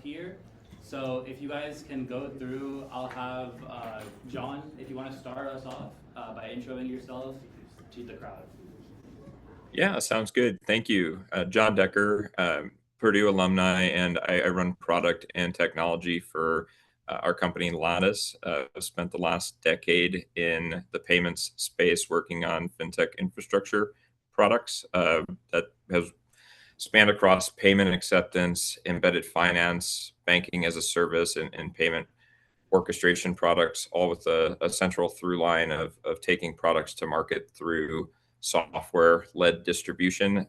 here. So if you guys can go through, I'll have John, if you want to start us off by introing yourself to the crowd. Yeah, sounds good. Thank you. John Decker, Purdue alumni, and I run product and technology for our company Lattice. I've spent the last decade in the payments space working on fintech infrastructure products that has spanned across payment acceptance, embedded finance, banking as a service, and payment orchestration products, all with a central through line of taking products to market through software-led distribution.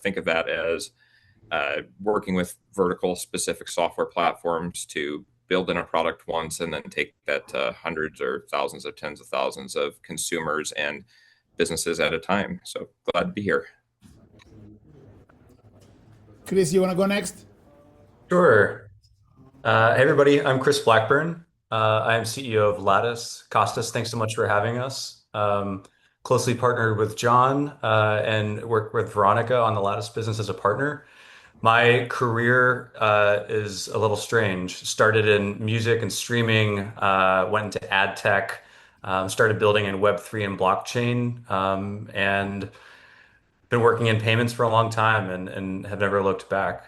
Think of that as working with vertical specific software platforms to build in a product once and then take that to hundreds or thousands or tens of thousands of consumers and businesses at a time. So glad to be here. Chris, you want to go next? Sure. Hey, everybody. I'm Chris Blackburn. I am CEO of Lattice. Costas, thanks so much for having us. Closely partnered with John and work with Veronica on the Lattice business as a partner. My career is a little strange. Started in music and streaming, went into ad tech, started building in Web3 and blockchain, and been working in payments for a long time and have never looked back.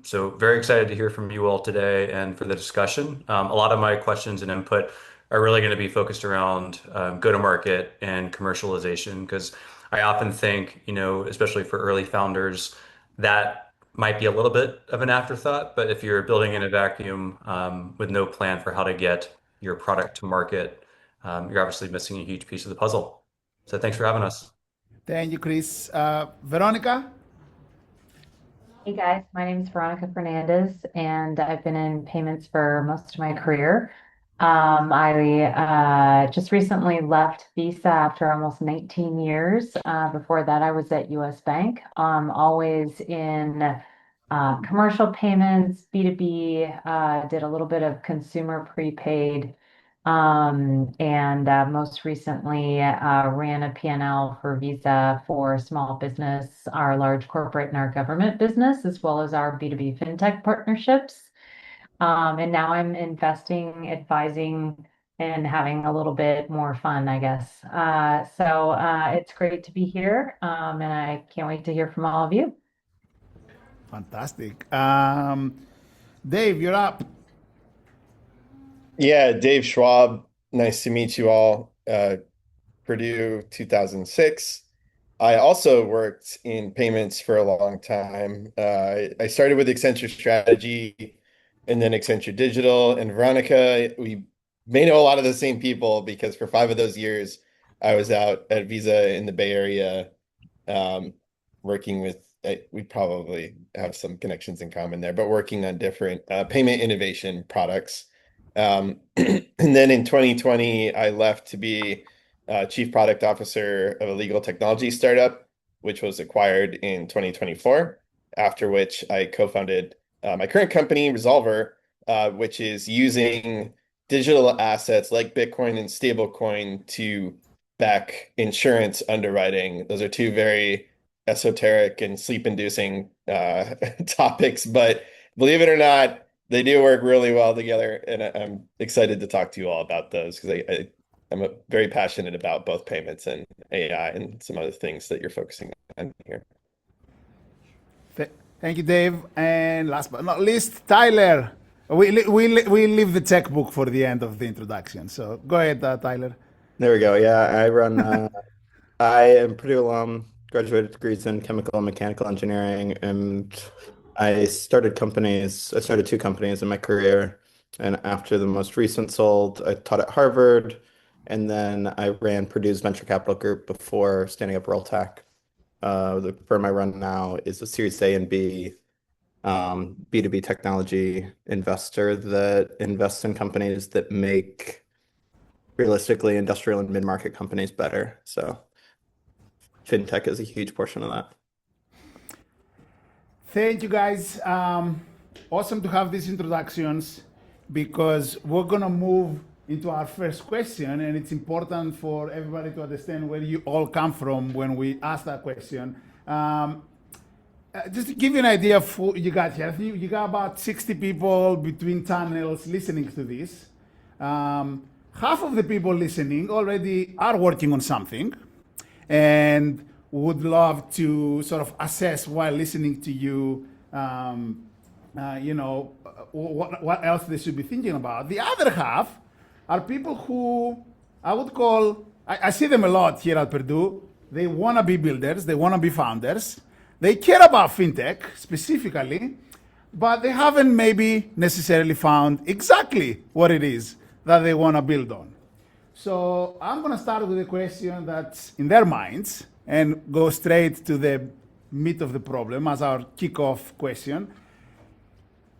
So very excited to hear from you all today and for the discussion. A lot of my questions and input are really going to be focused around go-to-market and commercialization, because I often think, especially for early founders, that might be a little bit of an afterthought. But if you're building in a vacuum with no plan for how to get your product to market, you're obviously missing a huge piece of the puzzle. So thanks for having us. Thank you, Chris. Veronica? Hey guys, my name is Veronica Fernandez, and I've been in payments for most of my career. I just recently left Visa after almost 19 years. Before that, I was at US Bank, always in commercial payments, B2B, did a little bit of consumer prepaid. And most recently ran a P&L for Visa for small business, our large corporate and our government business, as well as our B2B fintech partnerships. And now I'm investing, advising, and having a little bit more fun, I guess. So it's great to be here, and I can't wait to hear from all of you. Fantastic. Dave, you're up. Yeah, Dave Schwab. Nice to meet you all. Purdue 2006. I also worked in payments for a long time. I started with Accenture Strategy and then Accenture Digital. And Veronica, we may know a lot of the same people because for 5 of those years, I was out at Visa in the Bay Area working with, we probably have some connections in common there, but working on different payment innovation products. And then in 2020, I left to be Chief Product Officer of a legal technology startup, which was acquired in 2024, after which I co-founded my current company, Resolver, which is using digital assets like Bitcoin and stablecoin to back insurance underwriting. Those are 2 very esoteric and sleep-inducing topics, but believe it or not, they do work really well together, and I'm excited to talk to you all about those because I'm very passionate about both payments and AI and some other things that you're focusing on here. Thank you, Dave. And last but not least, Tyler. We leave the checkbook for the end of the introduction. So go ahead, Tyler. There we go. Yeah, I am Purdue alum, graduated degrees in chemical and mechanical engineering, and I started 2 companies in my career. And after the most recent sold, I taught at Harvard, and then I ran Purdue's venture capital group before standing up Rolltech. The firm I run now is a Series A and B B2B technology investor that invests in companies that make realistically industrial and mid-market companies better. So fintech is a huge portion of that. Thank you, guys. Awesome to have these introductions because we're going to move into our first question, and it's important for everybody to understand where you all come from when we ask that question. Just to give you an idea of who you got here, I think you got about 60 people between channels listening to this. Half of the people listening already are working on something and would love to sort of assess while listening to you, what else they should be thinking about. The other half are people who I would call, I see them a lot here at Purdue. They want to be builders, they want to be founders. They care about fintech specifically, but they haven't maybe necessarily found exactly what it is that they want to build on. So I'm going to start with a question that's in their minds and go straight to the meat of the problem as our kickoff question,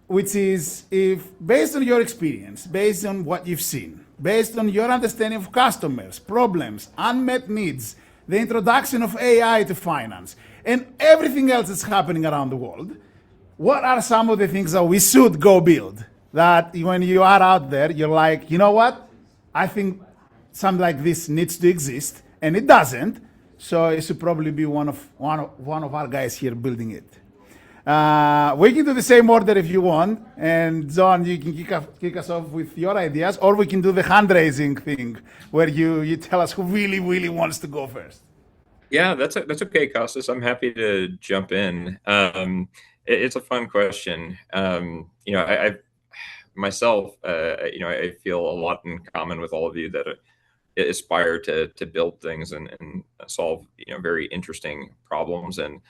which is, if based on your experience, based on what you've seen, based on your understanding of customers, problems, unmet needs, the introduction of AI to finance, and everything else that's happening around the world, what are some of the things that we should go build? That when you are out there, you're like, you know what? I think something like this needs to exist, and it doesn't. So it should probably be one of our guys here building it. We can do the same order if you want, and John, you can kick us off with your ideas, or we can do the hand raising thing where you tell us who really wants to go first. Yeah, that's okay, Costas. I'm happy to jump in. It's a fun question. I myself, I feel a lot in common with all of you that aspire to build things and solve very interesting problems. And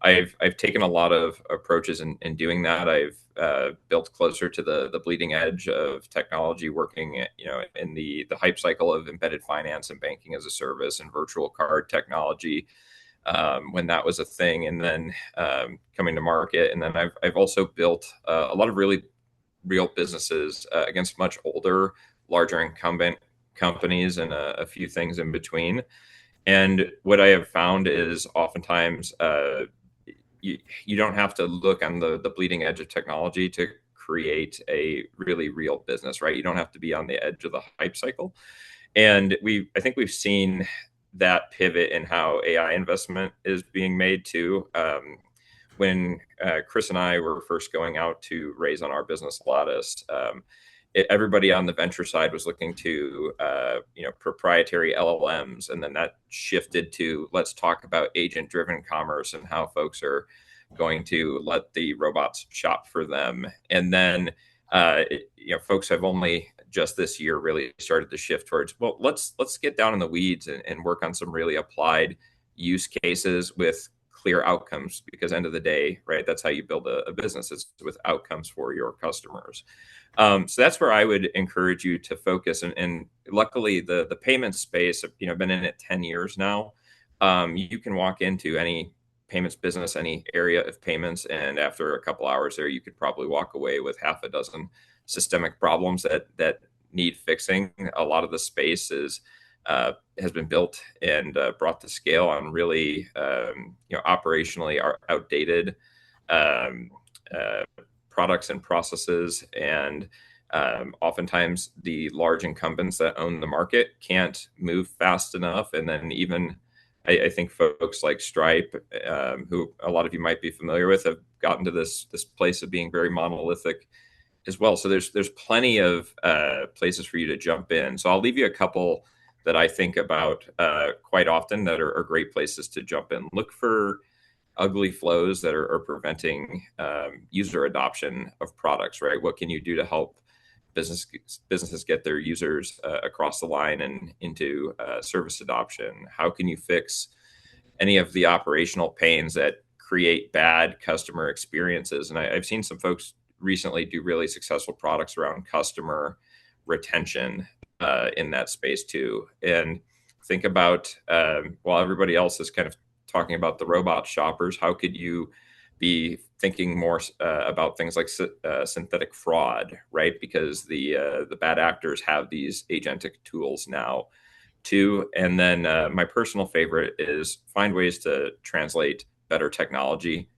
I've taken a lot of approaches in doing that. I've built closer to the bleeding edge of technology, working in the hype cycle of embedded finance and banking as a service and virtual card technology when that was a thing, and then coming to market. And then I've also built a lot of really real businesses against much older, larger incumbent companies and a few things in between. And what I have found is oftentimes you don't have to look on the bleeding edge of technology to create a really real business, right? You don't have to be on the edge of the hype cycle. And I think we've seen that pivot in how AI investment is being made too. When Chris and I were first going out to raise on our business Lattice, everybody on the venture side was looking to proprietary LLMs, and then that shifted to let's talk about agent-driven commerce and how folks are going to let the robots shop for them. And then folks have only just this year really started to shift towards, well, let's get down in the weeds and work on some really applied use cases with clear outcomes, because end of the day, right, that's how you build a business. It's with outcomes for your customers. So that's where I would encourage you to focus. And luckily, the payment space, been in it 10 years now. You can walk into any payments business, any area of payments, and after a couple hours there, you could probably walk away with half a dozen systemic problems that need fixing. A lot of the space has been built and brought to scale on really operationally outdated products and processes, and oftentimes the large incumbents that own the market can't move fast enough. And then even I think folks like Stripe, who a lot of you might be familiar with, have gotten to this place of being very monolithic as well. So there's plenty of places for you to jump in. So I'll leave you a couple that I think about quite often that are great places to jump in. Look for ugly flows that are preventing user adoption of products, right? What can you do to help businesses get their users across the line and into service adoption? How can you fix any of the operational pains that create bad customer experiences? And I've seen some folks recently do really successful products around customer retention in that space too. And think about, while everybody else is kind of talking about the robot shoppers, how could you be thinking more about things like synthetic fraud, right? Because the bad actors have these agentic tools now too. And then my personal favorite is find ways to translate better technology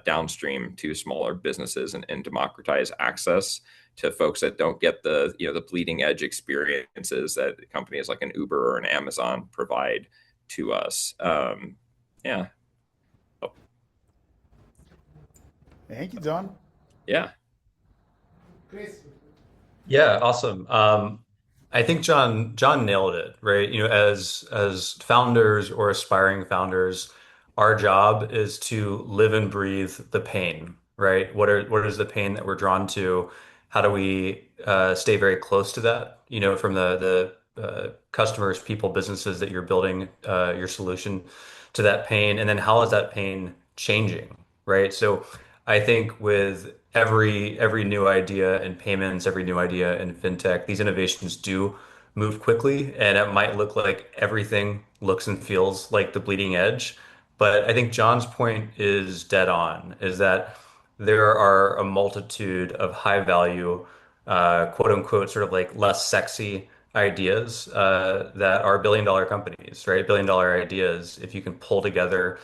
downstream to smaller businesses and democratize access to folks that don't get the bleeding edge experiences that companies like an Uber or an Amazon provide to us. Yeah. Thank you, John. Yeah. Chris. Yeah, awesome. I think John nailed it, right? As founders or aspiring founders, our job is to live and breathe the pain, right? What is the pain that we're drawn to? How do we stay very close to that? From the customers, people, businesses that you're building your solution to that pain, and then how is that pain changing, right? So I think with every new idea in payments, every new idea in fintech, these innovations do move quickly, and it might look like everything looks and feels like the bleeding edge. But I think John's point is dead on, is that there are a multitude of high value, quote unquote, sort of like less sexy ideas that are billion-dollar companies, right? Billion-dollar ideas. If you can pull together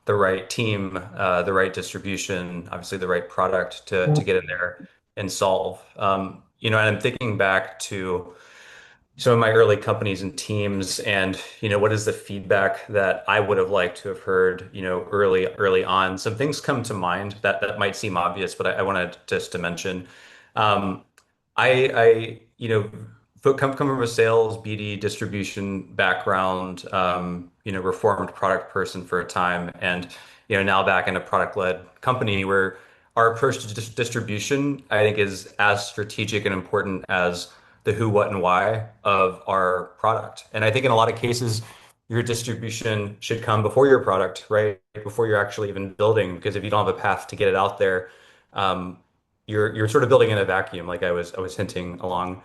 the right team, the right distribution, obviously the right product to get in there and solve. And I'm thinking back to some of my early companies and teams, and what is the feedback that I would have liked to have heard, early on. Some things come to mind that might seem obvious, but I wanted just to mention. Um, I come from a sales, BD, distribution background, reformed product person for a time, and now back in a product-led company where our approach to distribution, I think, is as strategic and important as the who, what, and why of our product. And I think in a lot of cases, your distribution should come before your product, right? Before you're actually even building, because if you don't have a path to get it out there, um, you're sort of building in a vacuum, like I was hinting along.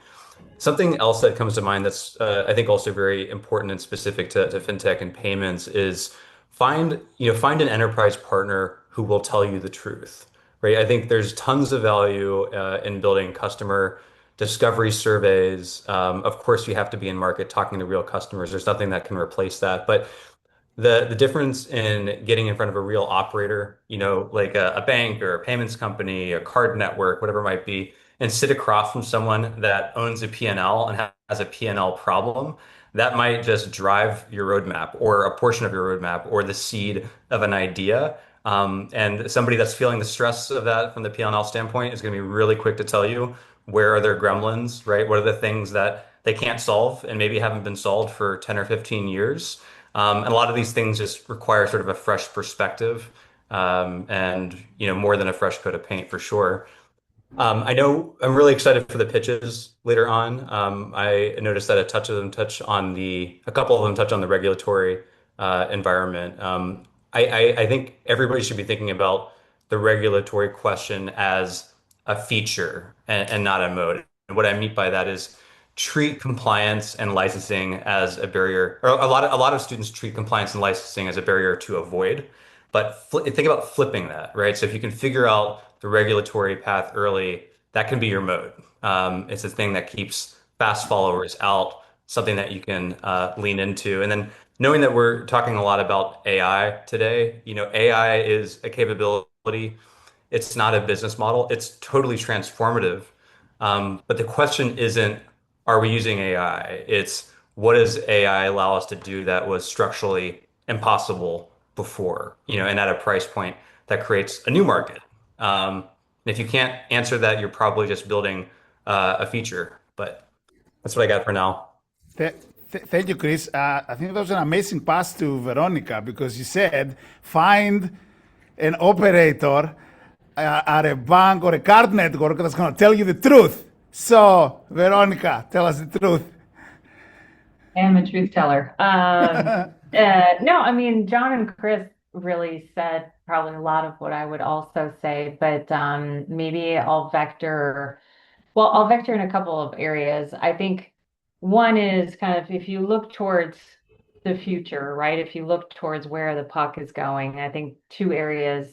Something else that comes to mind that's I think also very important and specific to fintech and payments is find an enterprise partner who will tell you the truth, right? I think there's tons of value in building customer discovery surveys. Of course, you have to be in market talking to real customers. There's nothing that can replace that, but the difference in getting in front of a real operator, like a bank or a payments company, a card network, whatever it might be, and sit across from someone that owns a P&L and has a P&L problem, that might just drive your roadmap or a portion of your roadmap or the seed of an idea. And somebody that's feeling the stress of that from the P&L standpoint is going to be really quick to tell you where are their gremlins, right? What are the things that they can't solve and maybe haven't been solved for 10 or 15 years? And a lot of these things just require sort of a fresh perspective, and more than a fresh coat of paint for sure. I know I'm really excited for the pitches later on. I noticed that a couple of them touch on the regulatory environment. I think everybody should be thinking about the regulatory question as a feature and not a mode. And what I mean by that is treat compliance and licensing as a barrier, or a lot of students treat compliance and licensing as a barrier to avoid. But think about flipping that, right? So if you can figure out the regulatory path early, that can be your mode. It's a thing that keeps fast followers out, something that you can lean into. And then knowing that we're talking a lot about AI today, AI is a capability. It's not a business model. It's totally transformative. But the question isn't, are we using AI? It's what does AI allow us to do that was structurally impossible before, and at a price point that creates a new market. If you can't answer that, you're probably just building a feature. But that's what I got for now. Thank you, Chris. I think that was an amazing pass to Veronica because you said find an operator at a bank or a card network that's going to tell you the truth. So, Veronica, tell us the truth. I am a truth teller. No, I mean, John and Chris really said probably a lot of what I would also say, but maybe I'll vector in a couple of areas. I think one is kind of if you look towards the future, right? If you look towards where the puck is going, I think two areas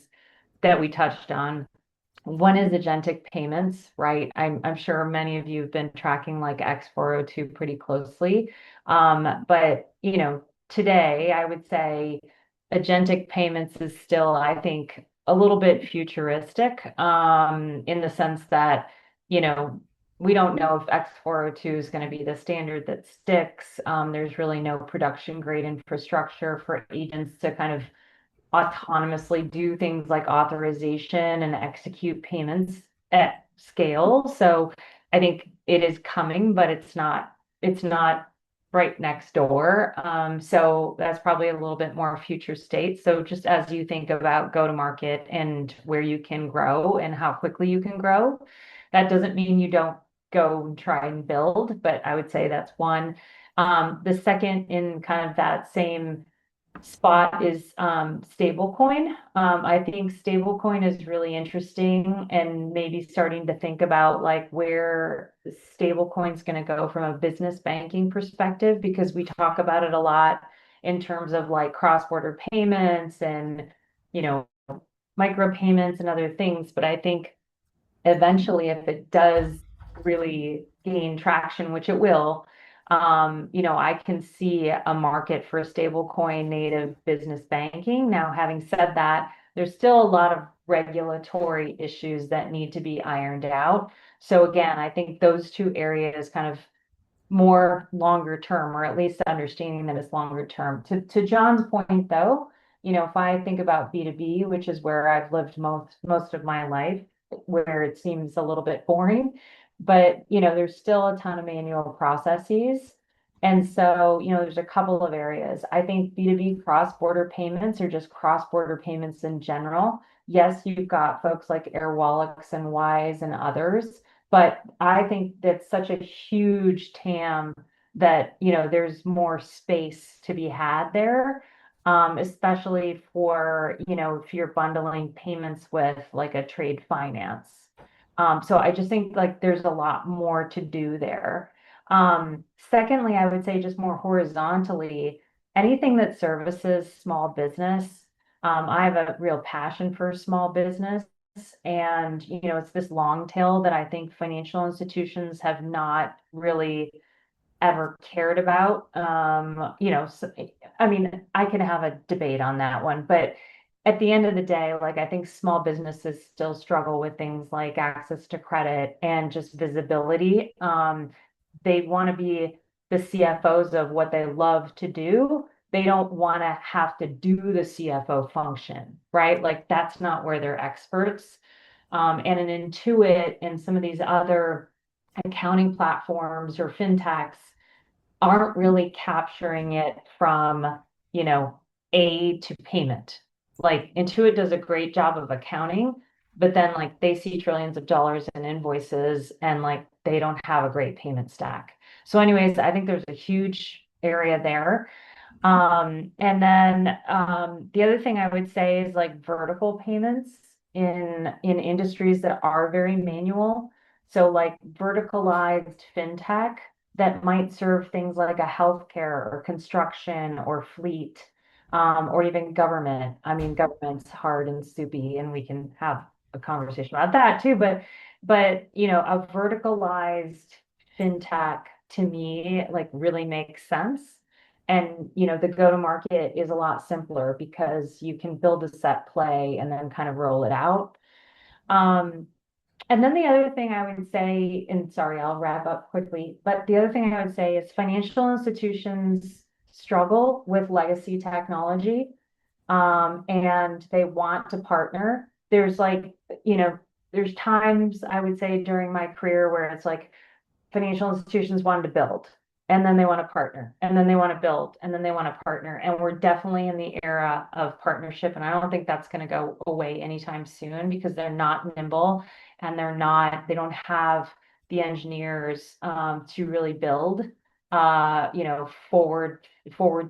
that we touched on. One is agentic payments, right? I'm sure many of you have been tracking like X402 pretty closely. But today I would say agentic payments is still, I think, a little bit futuristic, in the sense that, you know, we don't know if X402 is going to be the standard that sticks. There's really no production grade infrastructure for agents to kind of autonomously do things like authorization and execute payments at scale. So I think it is coming, but it's not right next door. So that's probably a little bit more future state. So just as you think about go to market and where you can grow and how quickly you can grow, that doesn't mean you don't go and try and build, but I would say that's one. The second in kind of that same spot is stablecoin. I think stablecoin is really interesting and maybe starting to think about like where stablecoin is going to go from a business banking perspective, because we talk about it a lot in terms of like cross-border payments and, you know, micro payments and other things. But I think eventually, if it does really gain traction, which it will, I can see a market for stablecoin native business banking. Now, having said that, there's still a lot of regulatory issues that need to be ironed out. So again, I think those two areas kind of more longer term, or at least understanding that it's longer term. To John's point, though, if I think about B2B, which is where I've lived most of my life, where it seems a little bit boring, but there's still a ton of manual processes. And so, there's a couple of areas. I think B2B cross-border payments or just cross-border payments in general. Yes, you've got folks like Airwallex and Wise and others, but I think that's such a huge TAM that, there's more space to be had there, especially for, if you're bundling payments with like a trade finance. So I just think like there's a lot more to do there. Secondly, I would say just more horizontally, anything that services small business. I have a real passion for small business. And, it's this long tail that I think financial institutions have not really ever cared about. So, I mean, I could have a debate on that one, but at the end of the day, like I think small businesses still struggle with things like access to credit and just visibility. They want to be the CFOs of what they love to do. They don't want to have to do the CFO function, right? Like that's not where they're experts. And an Intuit and some of these other accounting platforms or fintechs aren't really capturing it from, A to payment. Like Intuit does a great job of accounting, but then like they see trillions of dollars in invoices and like they don't have a great payment stack. So anyways, I think there's a huge area there. And then the other thing I would say is like vertical payments in industries that are very manual. So like verticalized fintech that might serve things like a healthcare or construction or fleet, or even government. I mean, government's hard and soupy, and we can have a conversation about that too. But a verticalized fintech to me like really makes sense. And the go-to-market is a lot simpler because you can build a set play and then kind of roll it out. Um, and then the other thing I would say, and sorry, I'll wrap up quickly, but the other thing I would say is financial institutions struggle with legacy technology, and they want to partner. There's like, there's times I would say during my career where it's like financial institutions wanted to build and then they want to partner and then they want to build and then they want to partner, and we're definitely in the era of partnership, and I don't think that's going to go away anytime soon because they're not nimble and they don't have the engineers to really build forward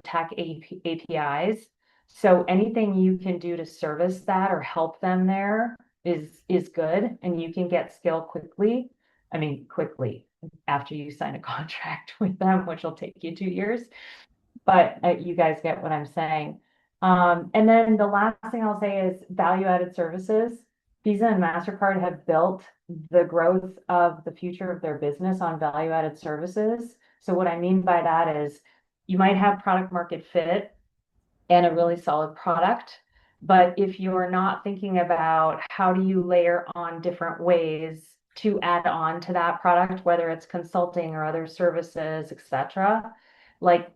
tech APIs. So anything you can do to service that or help them there is good, and you can get scale quickly. I mean, quickly after you sign a contract with them, which will take you 2 years. But you guys get what I'm saying. And then the last thing I'll say is value-added services. Visa and MasterCard have built the growth of the future of their business on value-added services. So what I mean by that is you might have product market fit and a really solid product. But if you're not thinking about how do you layer on different ways to add on to that product, whether it's consulting or other services, etc., like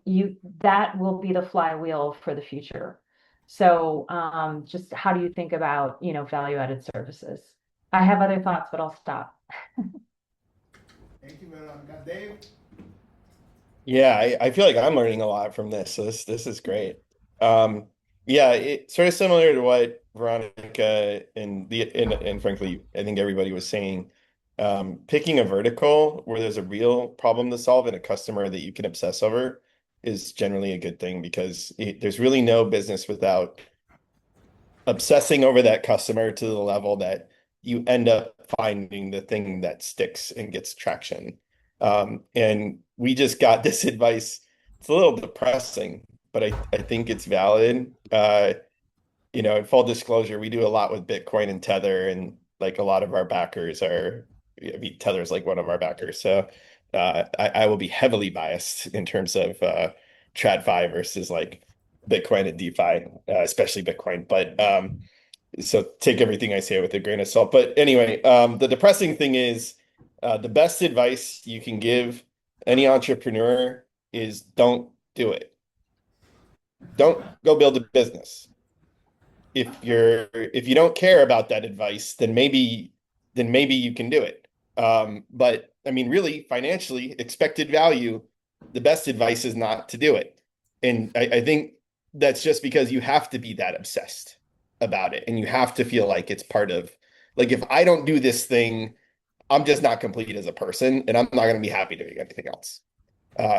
that will be the flywheel for the future. So just how do you think about, value-added services? I have other thoughts, but I'll stop. Thank you, Veronica. Dave? Yeah, I feel like I'm learning a lot from this. So this is great. Um, yeah, it's sort of similar to what Veronica and frankly, I think everybody was saying. Picking a vertical where there's a real problem to solve and a customer that you can obsess over is generally a good thing because there's really no business without obsessing over that customer to the level that you end up finding the thing that sticks and gets traction. And we just got this advice. It's a little depressing, but I think it's valid. In full disclosure, we do a lot with Bitcoin and Tether, and like a lot of our backers are, I mean, Tether's like one of our backers. So I will be heavily biased in terms of TradFi versus like Bitcoin and DeFi, especially Bitcoin. But so take everything I say with a grain of salt. But anyway, the depressing thing is the best advice you can give any entrepreneur is don't do it. Don't go build a business. If you don't care about that advice, then maybe you can do it. But I mean, really, financially, expected value, the best advice is not to do it. And I think that's just because you have to be that obsessed about it, and you have to feel like it's part of, like, if I don't do this thing, I'm just not complete as a person, and I'm not going to be happy doing anything else.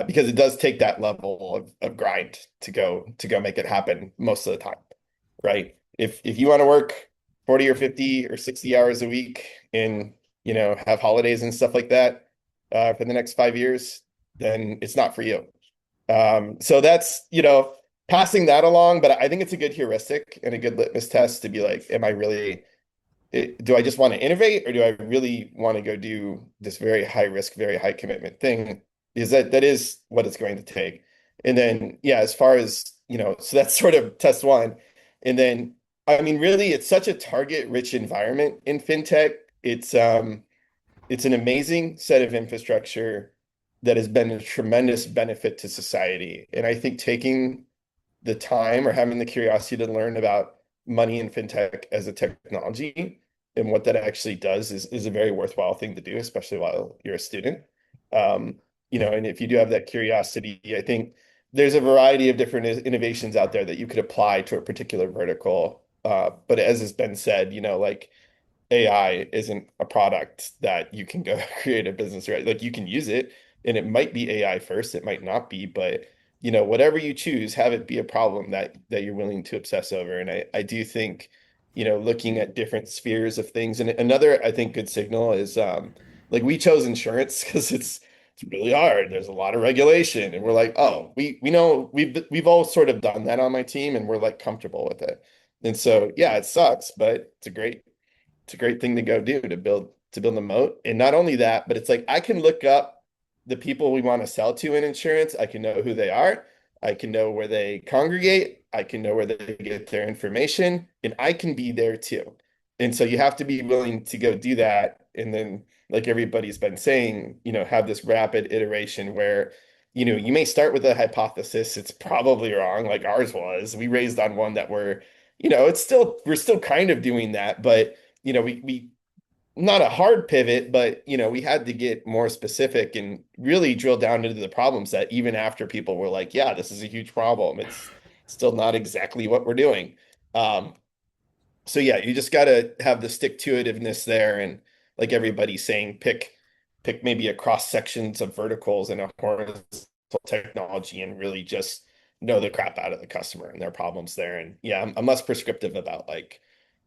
Because it does take that level of grind to go make it happen most of the time, right? If you want to work 40 or 50 or 60 hours a week and have holidays and stuff like that for the next 5 years, then it's not for you. So that's passing that along, but I think it's a good heuristic and a good litmus test to be like, am I really do I just want to innovate, or do I really want to go do this very high risk, very high commitment thing? Because that is what it's going to take. And then, yeah, as far as, so that's sort of test one. And then, I mean, really, it's such a target rich environment in fintech. It's an amazing set of infrastructure that has been a tremendous benefit to society. And I think taking the time or having the curiosity to learn about money and fintech as a technology and what that actually does is a very worthwhile thing to do, especially while you're a student. Um, and if you do have that curiosity, I think there's a variety of different innovations out there that you could apply to a particular vertical. But as has been said, like AI isn't a product that you can go create a business, right? Like you can use it and it might be AI first, it might not be, but whatever you choose, have it be a problem that you're willing to obsess over. And I do think, looking at different spheres of things. And another, I think, good signal is like we chose insurance because it's really hard. There's a lot of regulation. And we're like, oh, we know we've all sort of done that on my team and we're like comfortable with it. And so yeah, it sucks, but it's a great thing to go do to build a moat. And not only that, but it's like I can look up the people we want to sell to in insurance. I can know who they are. I can know where they congregate. I can know where they get their information, and I can be there too. And so you have to be willing to go do that. And then, like everybody's been saying, have this rapid iteration where, you may start with a hypothesis. It's probably wrong, like ours was. We raised on one that we're still kind of doing that, but we not a hard pivot, but we had to get more specific and really drill down into the problem set, even after people were like, yeah, this is a huge problem. It's still not exactly what we're doing. So yeah, you just got to have the stick-to-itiveness there. And like everybody's saying, pick maybe a cross sections of verticals and a horizontal technology and really just know the crap out of the customer and their problems there. And yeah, I'm less prescriptive about like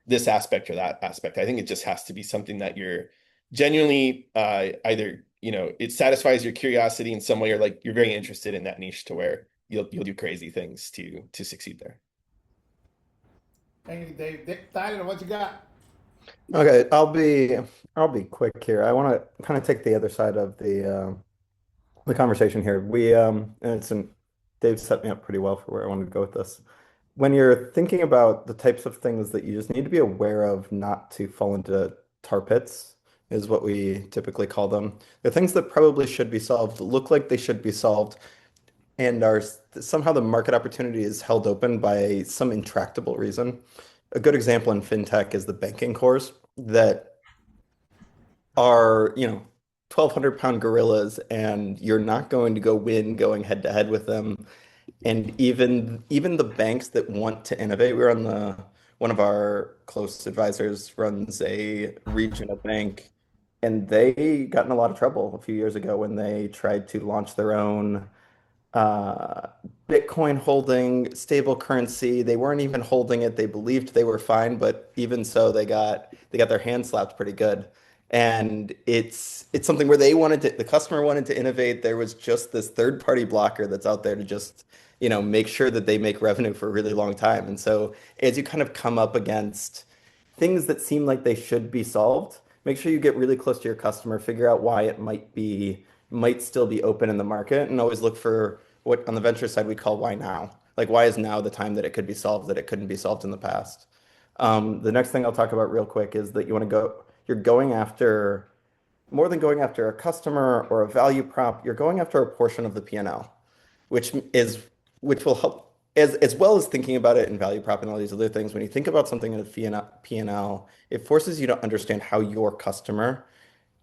this aspect or that aspect. I think it just has to be something that you're genuinely either, it satisfies your curiosity in some way, or like you're very interested in that niche to where you'll do crazy things to succeed there. Thank you, Dave. Tyler, what you got? Okay, I'll be quick here. I want to kind of take the other side of the conversation here. Dave set me up pretty well for where I wanted to go with this. When you're thinking about the types of things that you just need to be aware of not to fall into tar pits, is what we typically call them. The things that probably should be solved, look like they should be solved, and are somehow the market opportunity is held open by some intractable reason. A good example in fintech is the banking cores that are, 1,200-pound gorillas, and you're not going to go win going head to head with them. And even the banks that want to innovate, one of our close advisors runs a regional bank, and they got in a lot of trouble a few years ago when they tried to launch their own uh, Bitcoin holding stable currency. They weren't even holding it. They believed they were fine, but even so, they got their hands slapped pretty good. And it's something where the customer wanted to innovate. There was just this third party blocker that's out there to just, make sure that they make revenue for a really long time. And so as you kind of come up against things that seem like they should be solved, make sure you get really close to your customer, figure out why it might still be open in the market, and always look for what on the venture side we call why now. Like, why is now the time that it could be solved that it couldn't be solved in the past? The next thing I'll talk about real quick is that you're going after more than going after a customer or a value prop, you're going after a portion of the P&L, which is which will help as well as thinking about it in value prop and all these other things. When you think about something in a P&L, it forces you to understand how your customer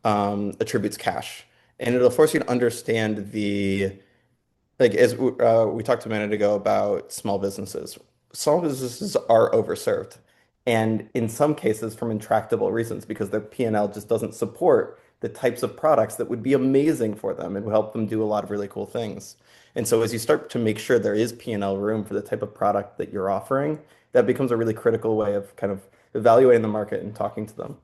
attributes cash, and it'll force you to understand as we talked a minute ago about small businesses. Small businesses are overserved, and in some cases from intractable reasons because their P&L just doesn't support the types of products that would be amazing for them and would help them do a lot of really cool things. And so as you start to make sure there is P&L room for the type of product that you're offering, that becomes a really critical way of kind of evaluating the market and talking to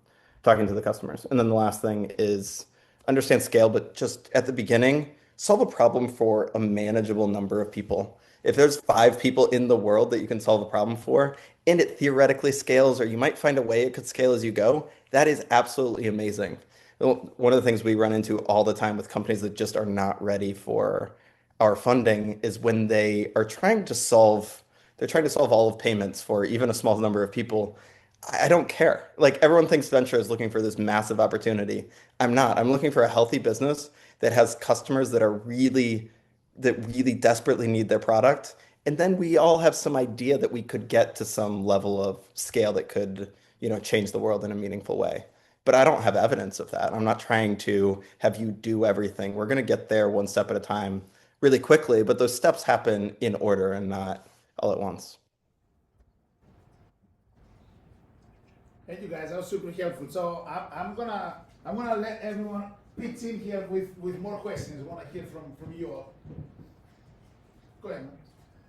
the customers. And then the last thing is understand scale, but just at the beginning, solve a problem for a manageable number of people. If there's 5 people in the world that you can solve a problem for, and it theoretically scales, or you might find a way it could scale as you go, that is absolutely amazing. One of the things we run into all the time with companies that just are not ready for our funding is when they're trying to solve all of payments for even a small number of people. I don't care. Like, everyone thinks venture is looking for this massive opportunity. I'm not. I'm looking for a healthy business that has customers that really desperately need their product. And then we all have some idea that we could get to some level of scale that could, change the world in a meaningful way. But I don't have evidence of that. I'm not trying to have you do everything. We're going to get there one step at a time really quickly, but those steps happen in order and not all at once. Thank you guys. That was super helpful. So I'm gonna let everyone pitch in here with more questions. I want to hear from you all. Go ahead, man.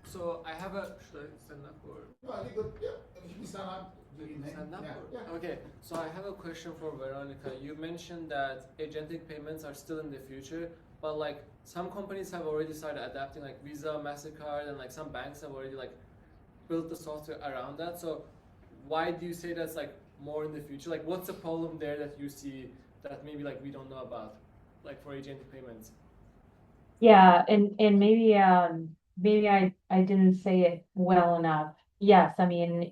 So I have a. Should I stand up or? No, I think good. Yeah, if you stand up. Stand up? Yeah, Or? yeah. Okay. So I have a question for Veronica. You mentioned that agentic payments are still in the future, but like some companies have already started adapting, like Visa, MasterCard, and like some banks have already like built the software around that. So why do you say that's like more in the future? Like, what's the problem there that you see that maybe like we don't know about, like for agentic payments? Yeah, and maybe I didn't say it well enough. Yes, I mean,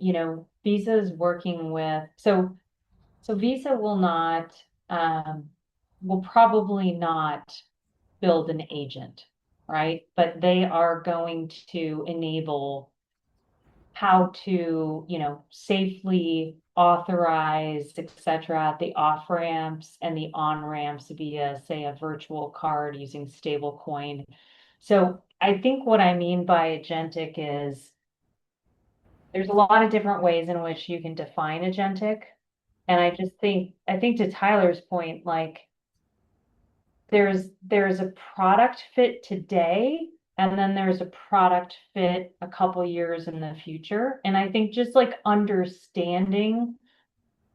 Visa is working with so Visa will probably not build an agent, right? But they are going to enable how to, safely authorize, etc., the off ramps and the on ramps via, say, a virtual card using stablecoin. So I think what I mean by agentic is there's a lot of different ways in which you can define agentic. And I think to Tyler's point, like there's a product fit today, and then there's a product fit a couple years in the future. And I think just like understanding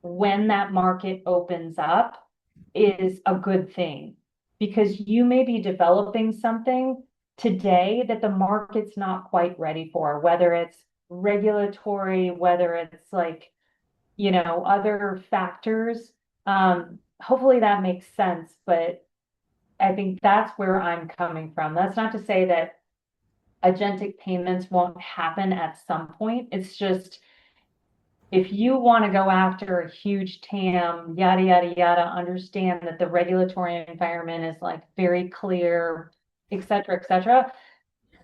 when that market opens up is a good thing, because you may be developing something today that the market's not quite ready for, whether it's regulatory, whether it's like, other factors. Hopefully that makes sense, but I think that's where I'm coming from. That's not to say that agentic payments won't happen at some point. It's just if you want to go after a huge TAM, yada, yada, yada, understand that the regulatory environment is like very clear, et cetera,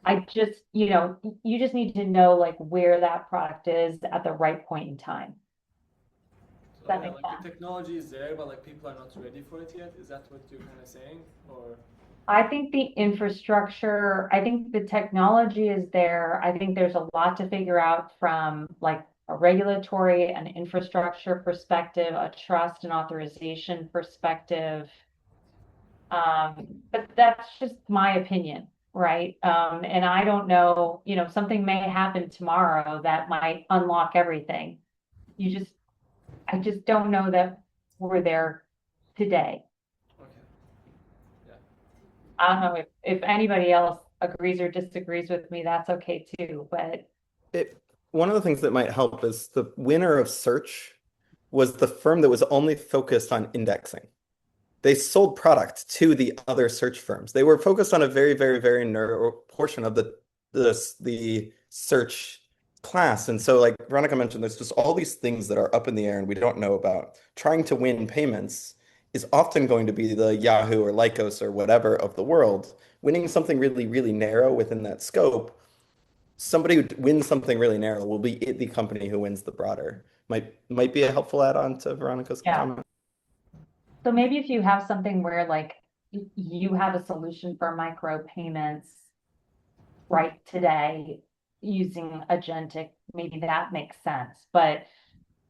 I just, you just need to know like where that product is at the right point in time. Does So that yeah, make like sense? the technology is there, but like people are not ready for it yet. Is that what you're kind of saying? Or I think the infrastructure, I think the technology is there. I think there's a lot to figure out from like a regulatory and infrastructure perspective, a trust and authorization perspective. But that's just my opinion, right? And I don't know, something may happen tomorrow that might unlock everything. You just, I just don't know that we're there today. okay, yeah. I don't know if anybody else agrees or disagrees with me, that's okay too, but One of the things that might help is the winner of search was the firm that was only focused on indexing. They sold product to the other search firms. They were focused on a very, very, very narrow portion of the search class. And so, like Veronica mentioned, there's just all these things that are up in the air and we don't know about. Trying to win payments is often going to be the Yahoo or Lycos or whatever of the world. Winning something really, really narrow within that scope, somebody who wins something really narrow will be the company who wins the broader. Might be a helpful add-on to Veronica's yeah. comment. So maybe if you have something where like you have a solution for micro payments right today using agentic, maybe that makes sense. But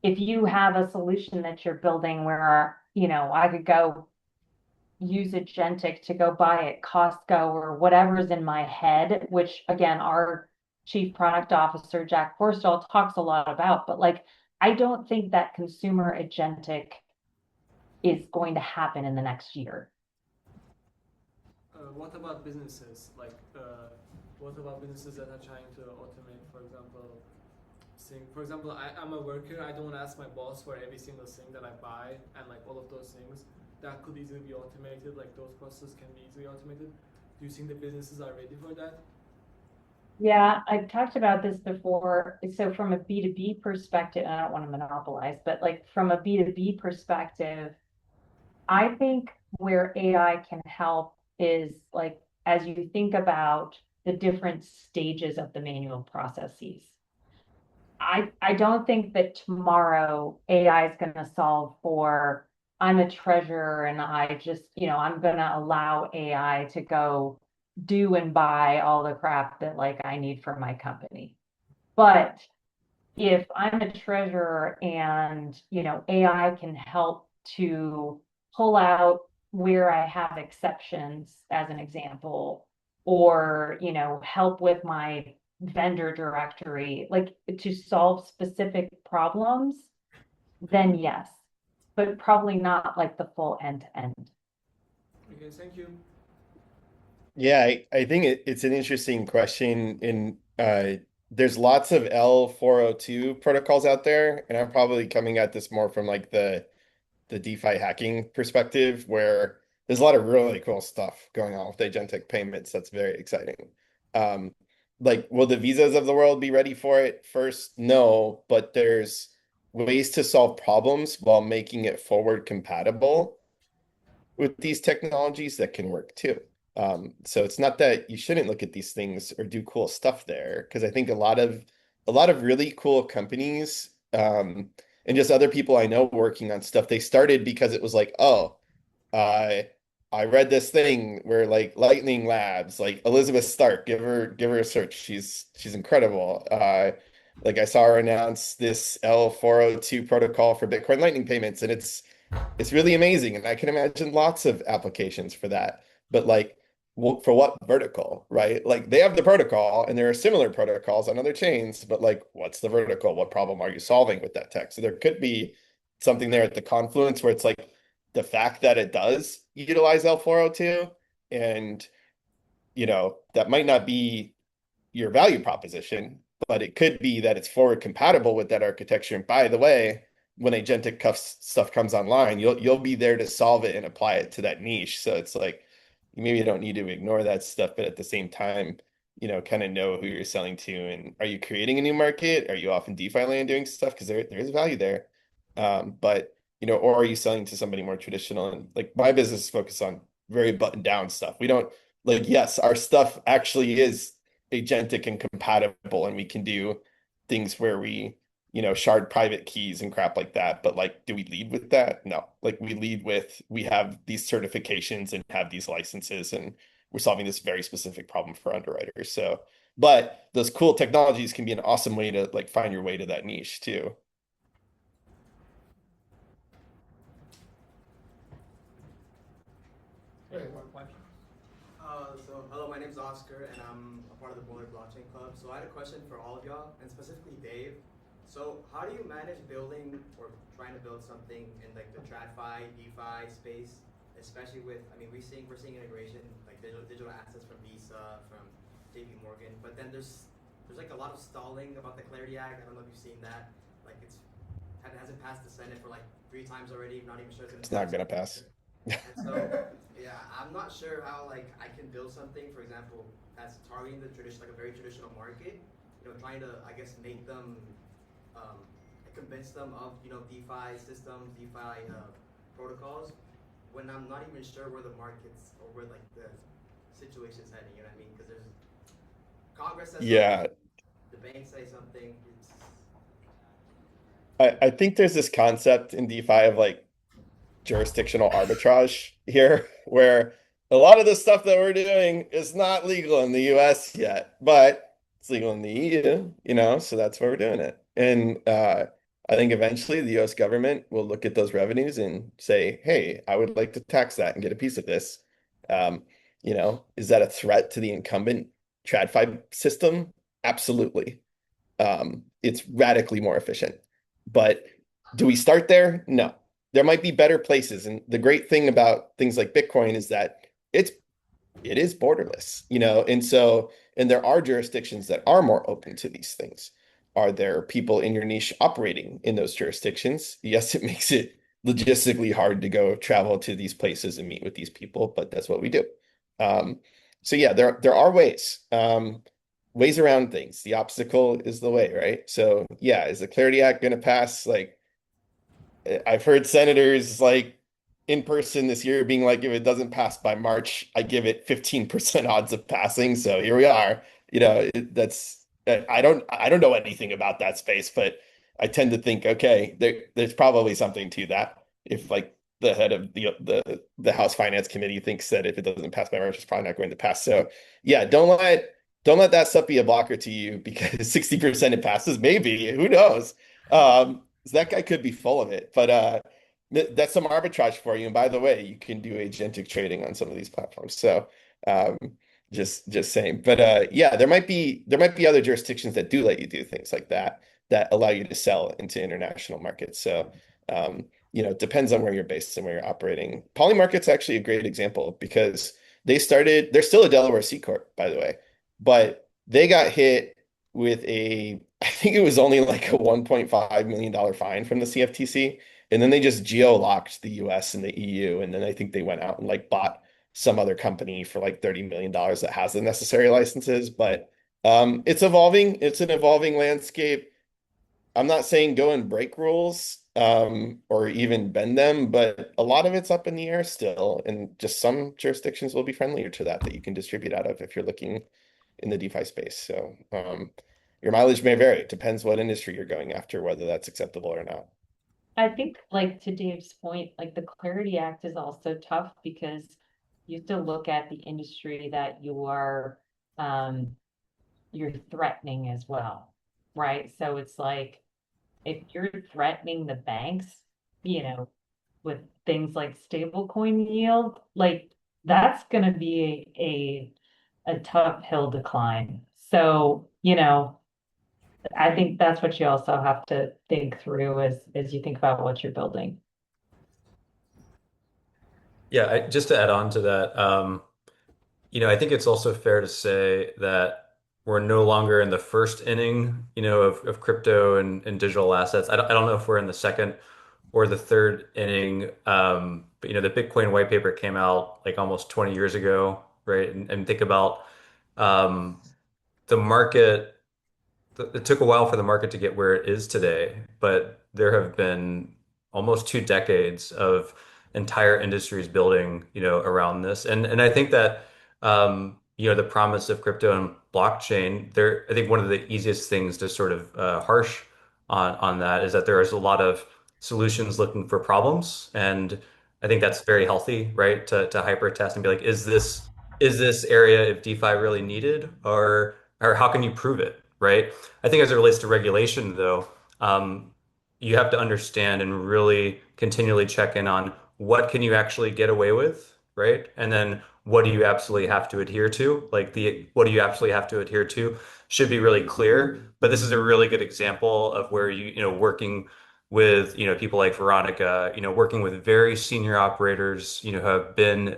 if you have a solution that you're building where, I could go use agentic to go buy at Costco or whatever's in my head, which again, our chief product officer, Jack Forstall, talks a lot about, but like, I don't think that consumer agentic is going to happen in the next year. What about businesses? Like, what about businesses that are trying to automate, for example, for example, I'm a worker. I don't want to ask my boss for every single thing that I buy and like all of those things. That could easily be automated. Like those processes can be easily automated. Do you think the businesses are ready for that? Yeah, I've talked about this before. So from a B2B perspective, I don't want to monopolize, but like from a B2B perspective, I think where AI can help is like as you think about the different stages of the manual processes. I don't think that tomorrow AI is going to solve for I'm a treasurer and I just, I'm going to allow AI to go do and buy all the crap that like I need for my company. But if I'm a treasurer and, AI can help to pull out where I have exceptions as an example, or, help with my vendor directory, like to solve specific problems, then yes, but probably not like the full end to end. Okay, thank you. Yeah, I think it's an interesting question. There's lots of L402 protocols out there, and I'm probably coming at this more from like the DeFi hacking perspective, where there's a lot of really cool stuff going on with agentic payments. That's very exciting. Um, like, will the Visas of the world be ready for it first? No, but there's ways to solve problems while making it forward compatible with these technologies that can work too. So it's not that you shouldn't look at these things or do cool stuff there, because I think a lot of really cool companies, and just other people I know working on stuff, they started because it was like, oh, I I read this thing where like Lightning Labs, like Elizabeth Stark, give her a search. She's incredible. Like I saw her announce this L402 protocol for Bitcoin Lightning payments, and it's really amazing, and I can imagine lots of applications for that. But like, for what vertical, right? Like they have the protocol, and there are similar protocols on other chains, but like, what's the vertical? What problem are you solving with that tech? So there could be something there at the confluence where it's like the fact that it does utilize L402, and that might not be your value proposition, but it could be that it's forward compatible with that architecture. And by the way, when agentic stuff comes online, you'll be there to solve it and apply it to that niche. So it's like maybe you don't need to ignore that stuff, but at the same time, kind of know who you're selling to. And are you creating a new market? Are you off in DeFi land doing stuff? Because there is value there. But or are you selling to somebody more traditional? And like my business is focused on very buttoned down stuff. We don't like, yes, our stuff actually is agentic and compatible, and we can do things where we, shard private keys and crap like that. But like, do we lead with that? No. Like we lead with, we have these certifications and have these licenses, and we're solving this very specific problem for underwriters. So, but those cool technologies can be an awesome way to like find your way to that niche too. Hello, my name's Oscar, and I'm a part of the Boulder Blockchain Club. So I had a question for all of y'all, and specifically Dave. So how do you manage building or trying to build something in like the TradFi, DeFi space, especially with, I mean, we're seeing integration like digital assets from Visa, from JP Morgan, but then there's like a lot of stalling about the Clarity Act. I don't know if you've seen that. Like it hasn't passed the Senate for like 3 times already. I'm not even sure it's not gonna pass. And so, yeah, I'm not sure how like I can build something, for example, that's targeting the tradition, like a very traditional market. Trying to, I guess, make them, convince them of DeFi systems, DeFi protocols, when I'm not even sure where the markets or where like the situation's heading. You know what I mean? Because there's Congress says something, the banks say something. I think there's this concept in DeFi of like jurisdictional arbitrage here, where a lot of the stuff that we're doing is not legal in the US yet, but it's legal in the EU, so that's why we're doing it. And I think eventually the US government will look at those revenues and say, hey, I would like to tax that and get a piece of this. Is that a threat to the incumbent TradFi system? Absolutely. It's radically more efficient. But do we start there? No. There might be better places. And the great thing about things like Bitcoin is that it is borderless, and there are jurisdictions that are more open to these things. Are there people in your niche operating in those jurisdictions? Yes, it makes it logistically hard to go travel to these places and meet with these people, but that's what we do. So yeah, there are ways around things. The obstacle is the way, right? So yeah, is the Clarity Act going to pass? Like, I've heard senators like in person this year being like, if it doesn't pass by March, I give it 15% odds of passing. So here we are. I don't know anything about that space, but I tend to think, okay, there's probably something to that. If like the head of the House Finance Committee thinks that if it doesn't pass by March, it's probably not going to pass. So yeah, don't let that stuff be a blocker to you, because 60% it passes, maybe, who knows? That guy could be full of it, but that's some arbitrage for you. And by the way, you can do agentic trading on some of these platforms. So just saying. But yeah, there might be other jurisdictions that do let you do things like that allow you to sell into international markets. So it depends on where you're based and where you're operating. Polymarket's actually a great example, because they're still a Delaware C Corp, by the way, but they got hit with I think it was only like a $1.5 million fine from the CFTC. And then they just geo-locked the US and the EU. And then I think they went out and like bought some other company for like $30 million that has the necessary licenses. But it's evolving. It's an evolving landscape. I'm not saying go and break rules or even bend them, but a lot of it's up in the air still. And just some jurisdictions will be friendlier to that you can distribute out of if you're looking in the DeFi space. So your mileage may vary. It depends what industry you're going after, whether that's acceptable or not. I think, like to Dave's point, like the Clarity Act is also tough, because you have to look at the industry that you're threatening as well, right? So it's like, if you're threatening the banks, with things like stablecoin yield, like that's going to be a tough hill to climb. So, I think that's what you also have to think through as you think about what you're building. Yeah, just to add on to that, I think it's also fair to say that we're no longer in the first inning, of crypto and digital assets. I don't know if we're in the second or the third inning. But the Bitcoin white paper came out like almost 20 years ago, right? And think about the market. It took a while for the market to get where it is today, but there have been almost 2 decades of entire industries building, around this. And I think that, the promise of crypto and blockchain, I think one of the easiest things to sort of harsh on that is that there is a lot of solutions looking for problems, and I think that's very healthy, right? To hyper test and be like, is this area of DeFi really needed, or how can you prove it, right? I think as it relates to regulation, though, you have to understand and really continually check in on what can you actually get away with, right? And then what do you absolutely have to adhere to? Like the what do you absolutely have to adhere to should be really clear. But this is a really good example of where working with people like Veronica, working with very senior operators, who have been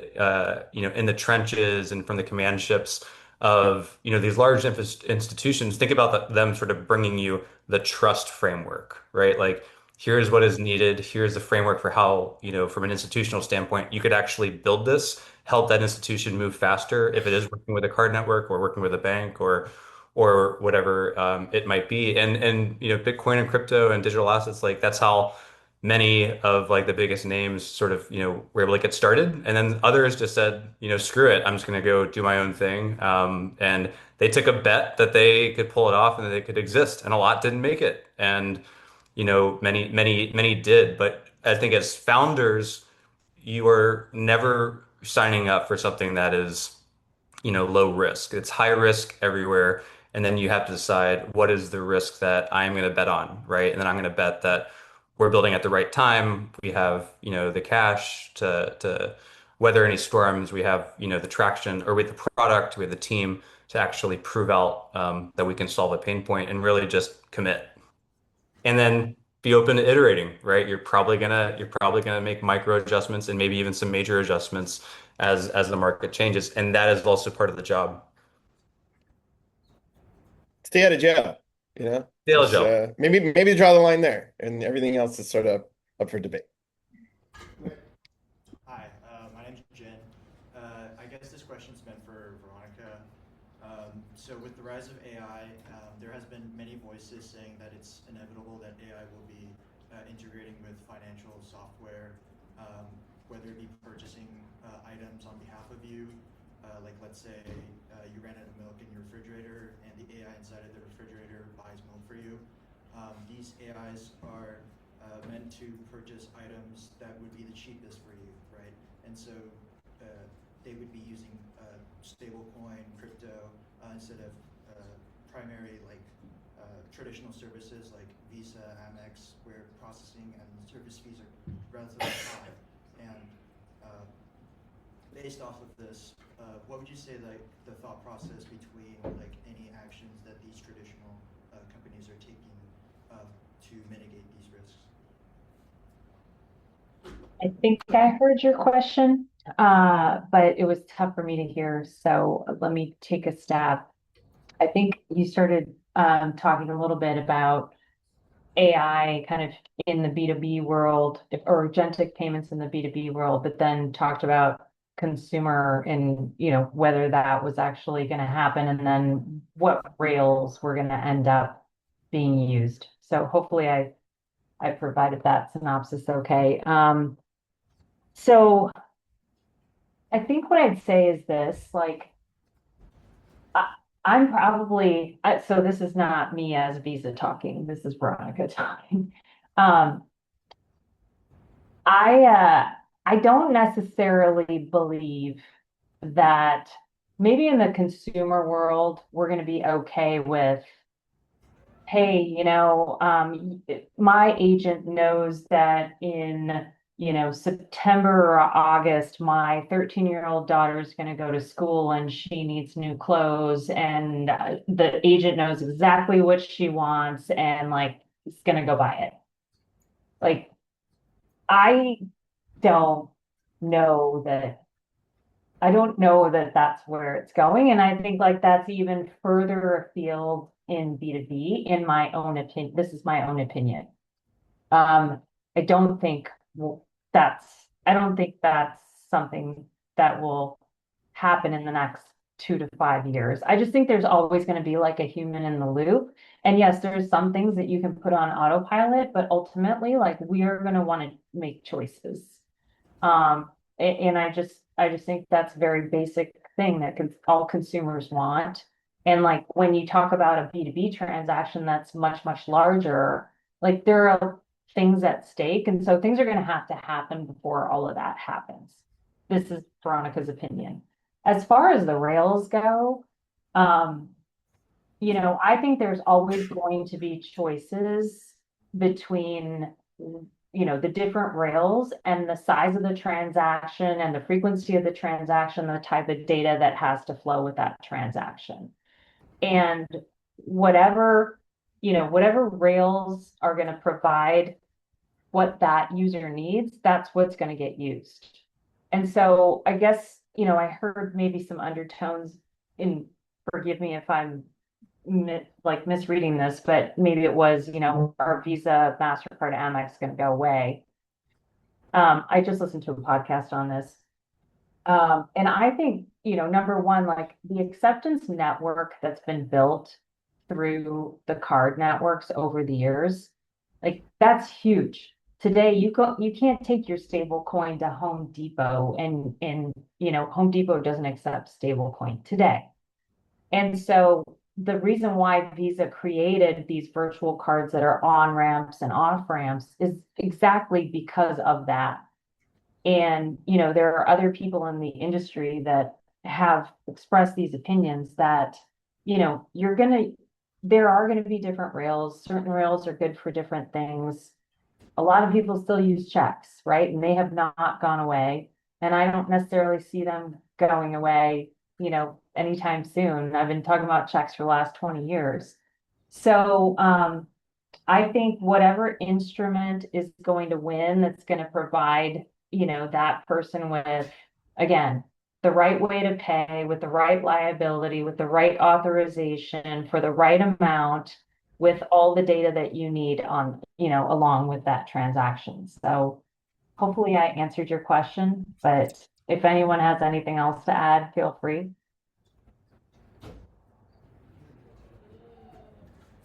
in the trenches and from the command ships of these large institutions. Think about them sort of bringing you the trust framework, right? Like here's what is needed. Here's the framework for how, from an institutional standpoint, you could actually build this, help that institution move faster if it is working with a card network or working with a bank or whatever it might be. And Bitcoin and crypto and digital assets, like that's how many of like the biggest names sort of were able to get started. And then others just said, screw it, I'm just going to go do my own thing. And they took a bet that they could pull it off and that they could exist. And a lot didn't make it. And many did. But I think as founders, you are never signing up for something that is low risk. It's high risk everywhere. And then you have to decide what is the risk that I'm going to bet on, right? And then I'm going to bet that we're building at the right time. We have, the cash to weather any storms. We have, the traction, or with the product, we have the team to actually prove out that we can solve a pain point and really just commit. And then be open to iterating, right? You're probably gonna make micro adjustments and maybe even some major adjustments as the market changes, and that is also part of the job. Stay out of jail, Stay out of Just, jail. maybe draw the line there, and everything else is sort of up for debate. Hi, my name's Jen. I guess this question's meant for Veronica. So with the rise of AI, there has been many voices saying that it's inevitable that AI will be integrating with financial software, whether it be purchasing items on behalf of you, like let's say you ran out of milk in your refrigerator and the AI inside of the refrigerator buys milk for you. These AIs are meant to purchase items that would be the cheapest for you, right? And so they would be using stablecoin, crypto, instead of primary traditional services like Visa, Amex, where processing and service fees are relatively high. And based off of this, what would you say the thought process between any actions that these traditional companies are taking to mitigate these risks? I think I heard your question, but it was tough for me to hear. So let me take a stab. I think you started talking a little bit about AI kind of in the B2B world, or agentic payments in the B2B world, but then talked about consumer and whether that was actually going to happen, and then what rails were going to end up being used. So hopefully I provided that synopsis okay. So I think what I'd say is this, I'm probably, so this is not me as Visa talking, this is Veronica talking. I don't necessarily believe that maybe in the consumer world, we're going to be okay with, hey, my agent knows that in September or August, my 13-year-old daughter is going to go to school and she needs new clothes, and the agent knows exactly what she wants and is going to go buy it. I don't know that that's where it's going. And I think that's even further afield in B2B, in my own opinion. This is my own opinion. I don't think that's something that will happen in the next 2 to 5 years. I just think there's always going to be a human in the loop. And yes, there's some things that you can put on autopilot, but ultimately, we are going to want to make choices. And I just think that's very basic thing that all consumers want. And like when you talk about a B2B transaction that's much, much larger, like there are things at stake. And so things are going to happen before all of that happens. This is Veronica's opinion. As far as the rails go, I think there's always going to be choices between, the different rails and the size of the transaction and the frequency of the transaction, the type of data that has to flow with that transaction. And whatever rails are going to provide what that user needs, that's what's going to get used. And so I guess, I heard maybe some undertones forgive me if I'm misreading this, but maybe it was, our Visa, MasterCard, Amex going to go away. I just listened to a podcast on this. And I think, number one, like the acceptance network that's been built through the card networks over the years, like that's huge. Today, you can't take your stable coin to Home Depot and Home Depot doesn't accept stable coin today. And so the reason why Visa created these virtual cards that are on ramps and off ramps is exactly because of that. And, there are other people in the industry that have expressed these opinions that, there are going to be different rails. Certain rails are good for different things. A lot of people still use checks, right? And they have not gone away. And I don't necessarily see them going away, anytime soon. I've been talking about checks for the last 20 years. So I think whatever instrument is going to win, that's going to provide, that person with, again, the right way to pay, with the right liability, with the right authorization for the right amount, with all the data that you need on, along with that transaction. So hopefully I answered your question, but if anyone has anything else to add, feel free.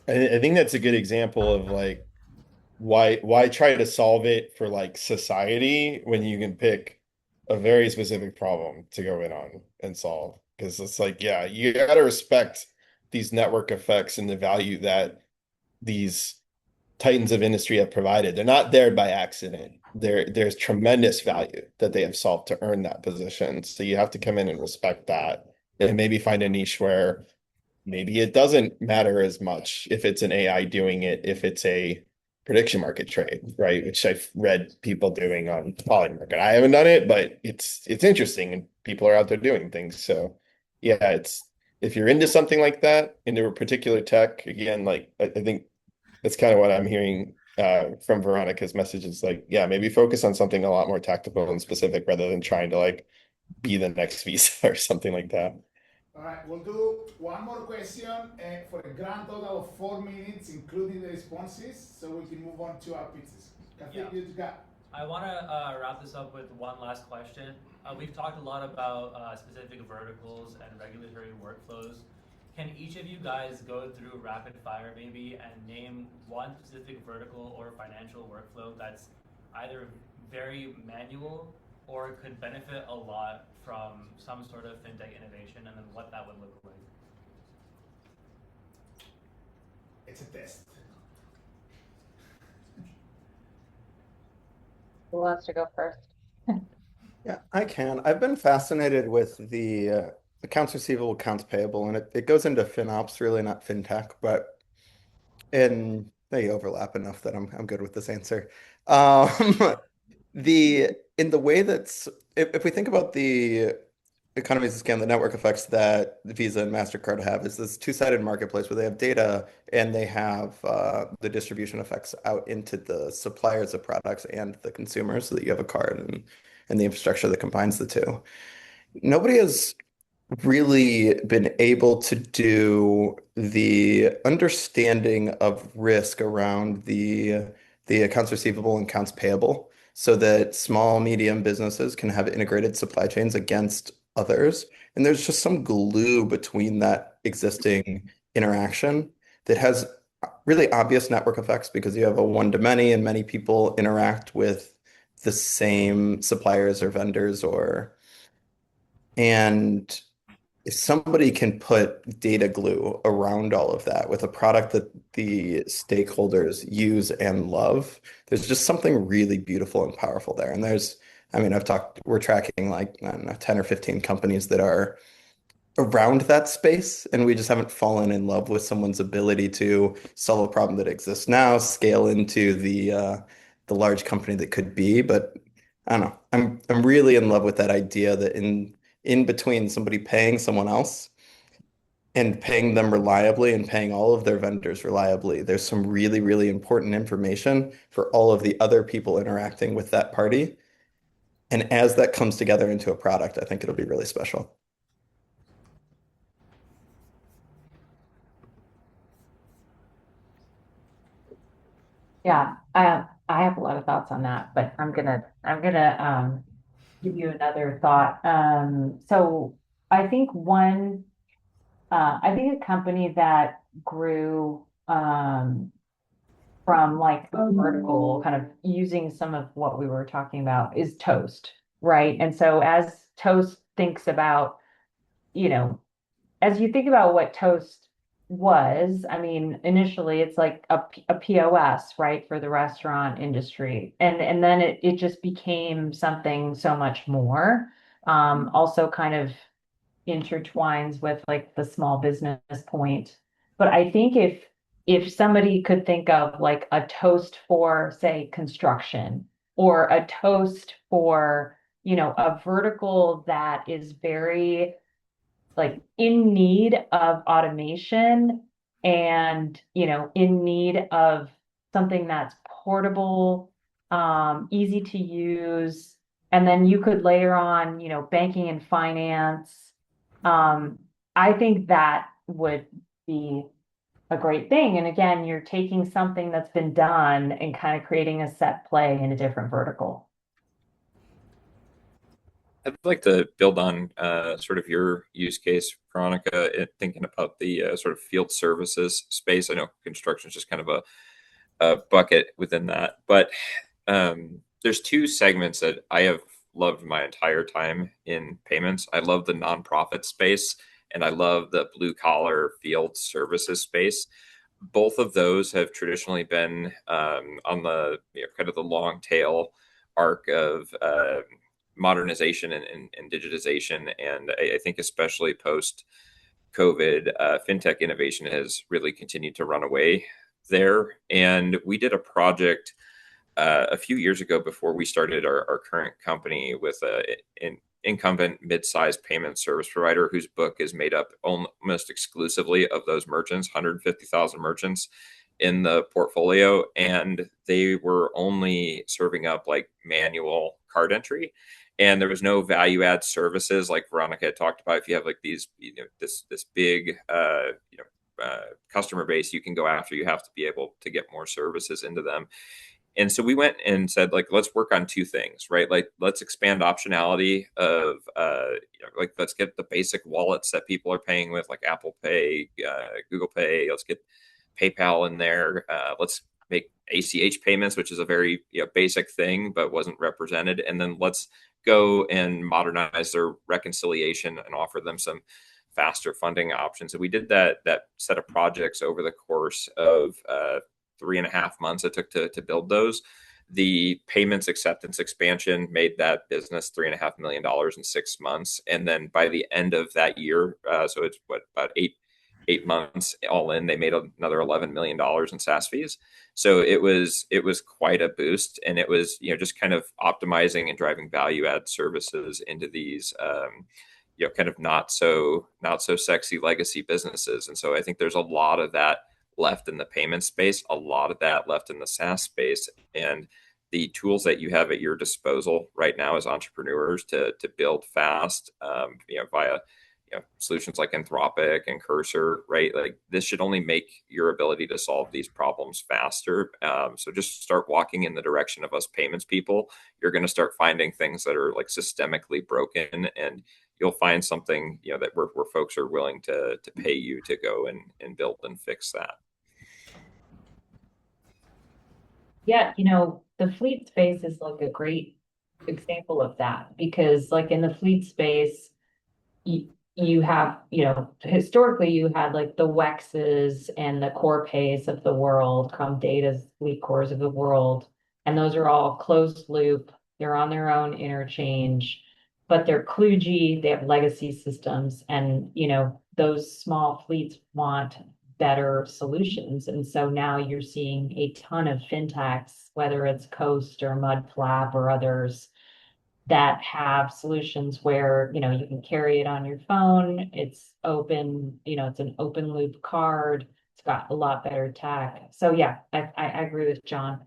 I think that's a good example of like why try to solve it for like society when you can pick a very specific problem to go in on and solve. Because it's like, yeah, you got to respect these network effects and the value that these titans of industry have provided. They're not there by accident. There's tremendous value that they have solved to earn that position. So you have to come in and respect that and maybe find a niche where maybe it doesn't matter as much if it's an AI doing it, if it's a prediction market trade, right? Which I've read people doing on Polymarket. I haven't done it, but it's interesting and people are out there doing things. So yeah, it's if you're into something like that, into a particular tech, again, like I think that's kind of what I'm hearing from Veronica's message is like, yeah, maybe focus on something a lot more tactical and specific rather than trying to like be the next Visa or something like that. All right, we'll do one more question for a grand total of 4 minutes, including the responses, so we can move on to our pizzas. I want to wrap this up with one last question. We've talked a lot about specific verticals and regulatory workflows. Can each of you guys go through rapid fire maybe and name one specific vertical or financial workflow that's either very manual or could benefit a lot from some sort of fintech innovation, and then what that would look like? It's a test. Who wants to go first? Yeah, I can. I've been fascinated with the accounts receivable, accounts payable, and it goes into FinOps, really not fintech, but they overlap enough that I'm good with this answer. In the way that's if we think about the economies of scale, the network effects that Visa and MasterCard have is this two-sided marketplace where they have data and they have the distribution effects out into the suppliers of products and the consumers so that you have a card and the infrastructure that combines the two. Nobody has really been able to do the understanding of risk around the accounts receivable and accounts payable so that small, medium businesses can have integrated supply chains against others. And there's just some glue between that existing interaction that has really obvious network effects because you have a one-to-many and many people interact with the same suppliers or vendors and if somebody can put data glue around all of that with a product that the stakeholders use and love, there's just something really beautiful and powerful there. And I mean, we're tracking like, I don't know, 10 or 15 companies that are around that space, and we just haven't fallen in love with someone's ability to solve a problem that exists now, scale into the large company that could be. But I don't know. I'm really in love with that idea that in between somebody paying someone else and paying them reliably and paying all of their vendors reliably, there's some really, really important information for all of the other people interacting with that party. And as that comes together into a product, I think it'll be really special. Yeah, I have a lot of thoughts on that, but I'm gonna give you another thought. So I think I think a company that grew from like a vertical, kind of using some of what we were talking about, is Toast, right? And so as Toast thinks about, you know, as you think about what Toast was, I mean, initially it's like a POS, right, for the restaurant industry. And then it just became something so much more. Also kind of intertwines with like the small business point. But I think if somebody could think of like a Toast for, say, construction, or a Toast for, a vertical that is very like in need of automation, and in need of something that's portable, easy to use, and then you could layer on banking and finance. I think that would be a great thing. And again, you're taking something that's been done and kind of creating a set play in a different vertical. I'd like to build on sort of your use case, Veronica, thinking about the sort of field services space. I know construction is just kind of a bucket within that, but there's two segments that I have loved my entire time in payments. I love the nonprofit space, and I love the blue collar field services space. Both of those have traditionally been on the kind of the long tail arc of modernization and digitization. And I think especially post COVID, fintech innovation has really continued to run away there. And we did a project a few years ago before we started our current company with an incumbent mid-sized payment service provider whose book is made up almost exclusively of those merchants, 150,000 merchants in the portfolio, and they were only serving up like manual card entry, and there was no value add services like Veronica had talked about. If you have like these, this big, customer base you can go after, you have to be able to get more services into them. And so we went and said, like, let's work on two things, right? Like, let's expand optionality of, like, let's get the basic wallets that people are paying with, like Apple Pay, Google Pay. Let's get PayPal in there. Let's make ACH payments, which is a very basic thing, but wasn't represented. And then let's go and modernize their reconciliation and offer them some faster funding options. And we did that set of projects over the course of 3.5 months it took to build those. The payments acceptance expansion made that business $3.5 million in 6 months. And then by the end of that year, so it's about eight months all in, they made another $11 million in SaaS fees. So it was quite a boost, and it was just kind of optimizing and driving value add services into these kind of not so sexy legacy businesses. And so I think there's a lot of that left in the payment space, a lot of that left in the SaaS space, and the tools that you have at your disposal right now as entrepreneurs to build fast, via solutions like Anthropic and Cursor, right? Like, this should only make your ability to solve these problems faster. So just start walking in the direction of us payments people. You're going to start finding things that are like systemically broken, and you'll find something that where folks are willing to pay you to go and build and fix that. Yeah, the fleet space is like a great example of that, because like in the fleet space, you have, historically you had like the Wexes and the Corpays of the world, Comdata's, LeadCores of the world, and those are all closed loop. They're on their own interchange, but they're kludgy, they have legacy systems, and those small fleets want better solutions. And so now you're seeing a ton of fintechs, whether it's Coast or Mudflap or others, that have solutions where, you can carry it on your phone. It's open, it's an open loop card. It's got a lot better tech. So yeah, I agree with John.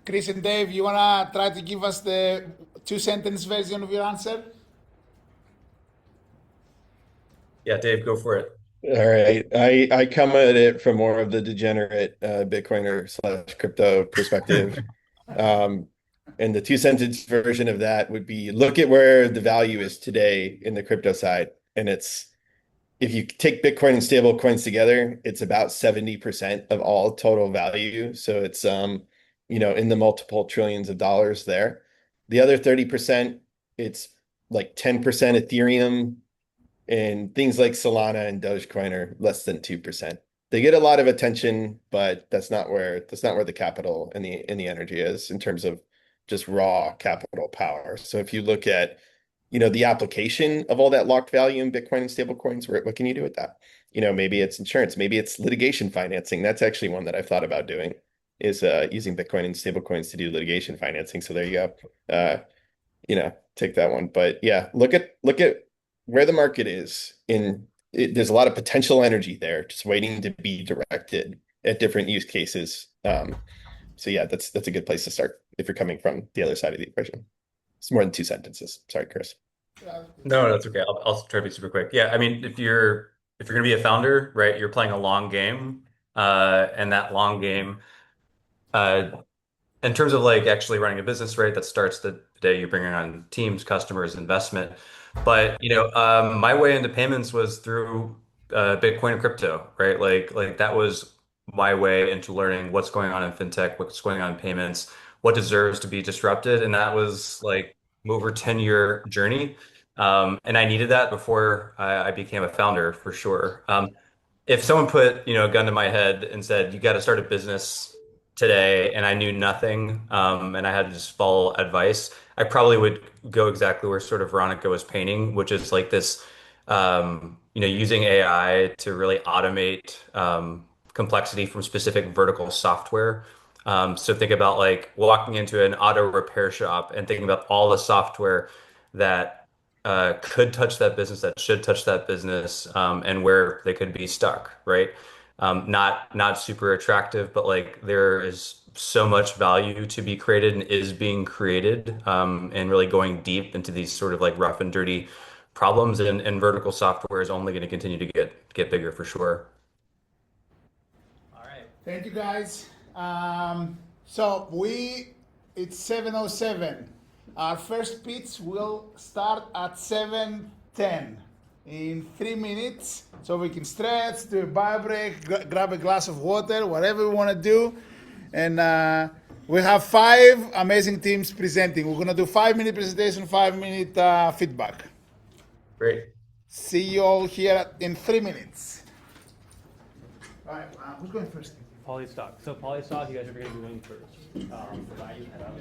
Chris and Dave, you wanna try to give us the two-sentence version of your answer? Yeah, Dave, go for it. All right. I come at it from more of the degenerate Bitcoiner / crypto perspective. And the two-sentence version of that would be look at where the value is today in the crypto side. And it's if you take Bitcoin and stable coins together, it's about 70% of all total value. So it's in the multiple trillions of dollars there. The other 30%, it's like 10% Ethereum, and things like Solana and Dogecoin are less than 2%. They get a lot of attention, but that's not where the capital and the energy is in terms of just raw capital power. So if you look at the application of all that locked value in Bitcoin and stable coins, what can you do with that? Maybe it's insurance, maybe it's litigation financing. That's actually one that I've thought about doing, is using Bitcoin and stable coins to do litigation financing. So there you go. Take that one. But yeah, look at where the market is there's a lot of potential energy there just waiting to be directed at different use cases. So yeah, that's a good place to start if you're coming from the other side of the equation. It's more than two sentences. Sorry, Chris. No, that's okay. I'll try to be super quick. Yeah, I mean, if you're gonna be a founder, right, you're playing a long game, and that long game, uh, in terms of like actually running a business, right, that starts the day you're bringing on teams, customers, investment. But my way into payments was through Bitcoin and crypto, right? Like that was my way into learning what's going on in fintech, what's going on in payments, what deserves to be disrupted, and that was like over 10-year journey. And I needed that before I became a founder for sure. If someone put, a gun to my head and said, you got to start a business today, and I knew nothing, and I had to just follow advice, I probably would go exactly where sort of Veronica was painting, which is like this, using AI to really automate complexity from specific vertical software. So think about like walking into an auto repair shop and thinking about all the software that could touch that business, that should touch that business, and where they could be stuck, right? Not super attractive, but like there is so much value to be created and is being created, and really going deep into these sort of like rough and dirty problems, and vertical software is only going to continue to get bigger for sure. All right. Thank you, guys. It's 7:07. Our first pitch will start at 7:10 in 3 minutes, so we can stretch, do a bio break, grab a glass of water, whatever we want to do. And we have 5 amazing teams presenting. We're going to do 5-minute presentation, 5-minute feedback. Great. See you all here in 3 minutes. All right, who's going first? Polystock. So Polystock, you guys are going to be going first. Value head up.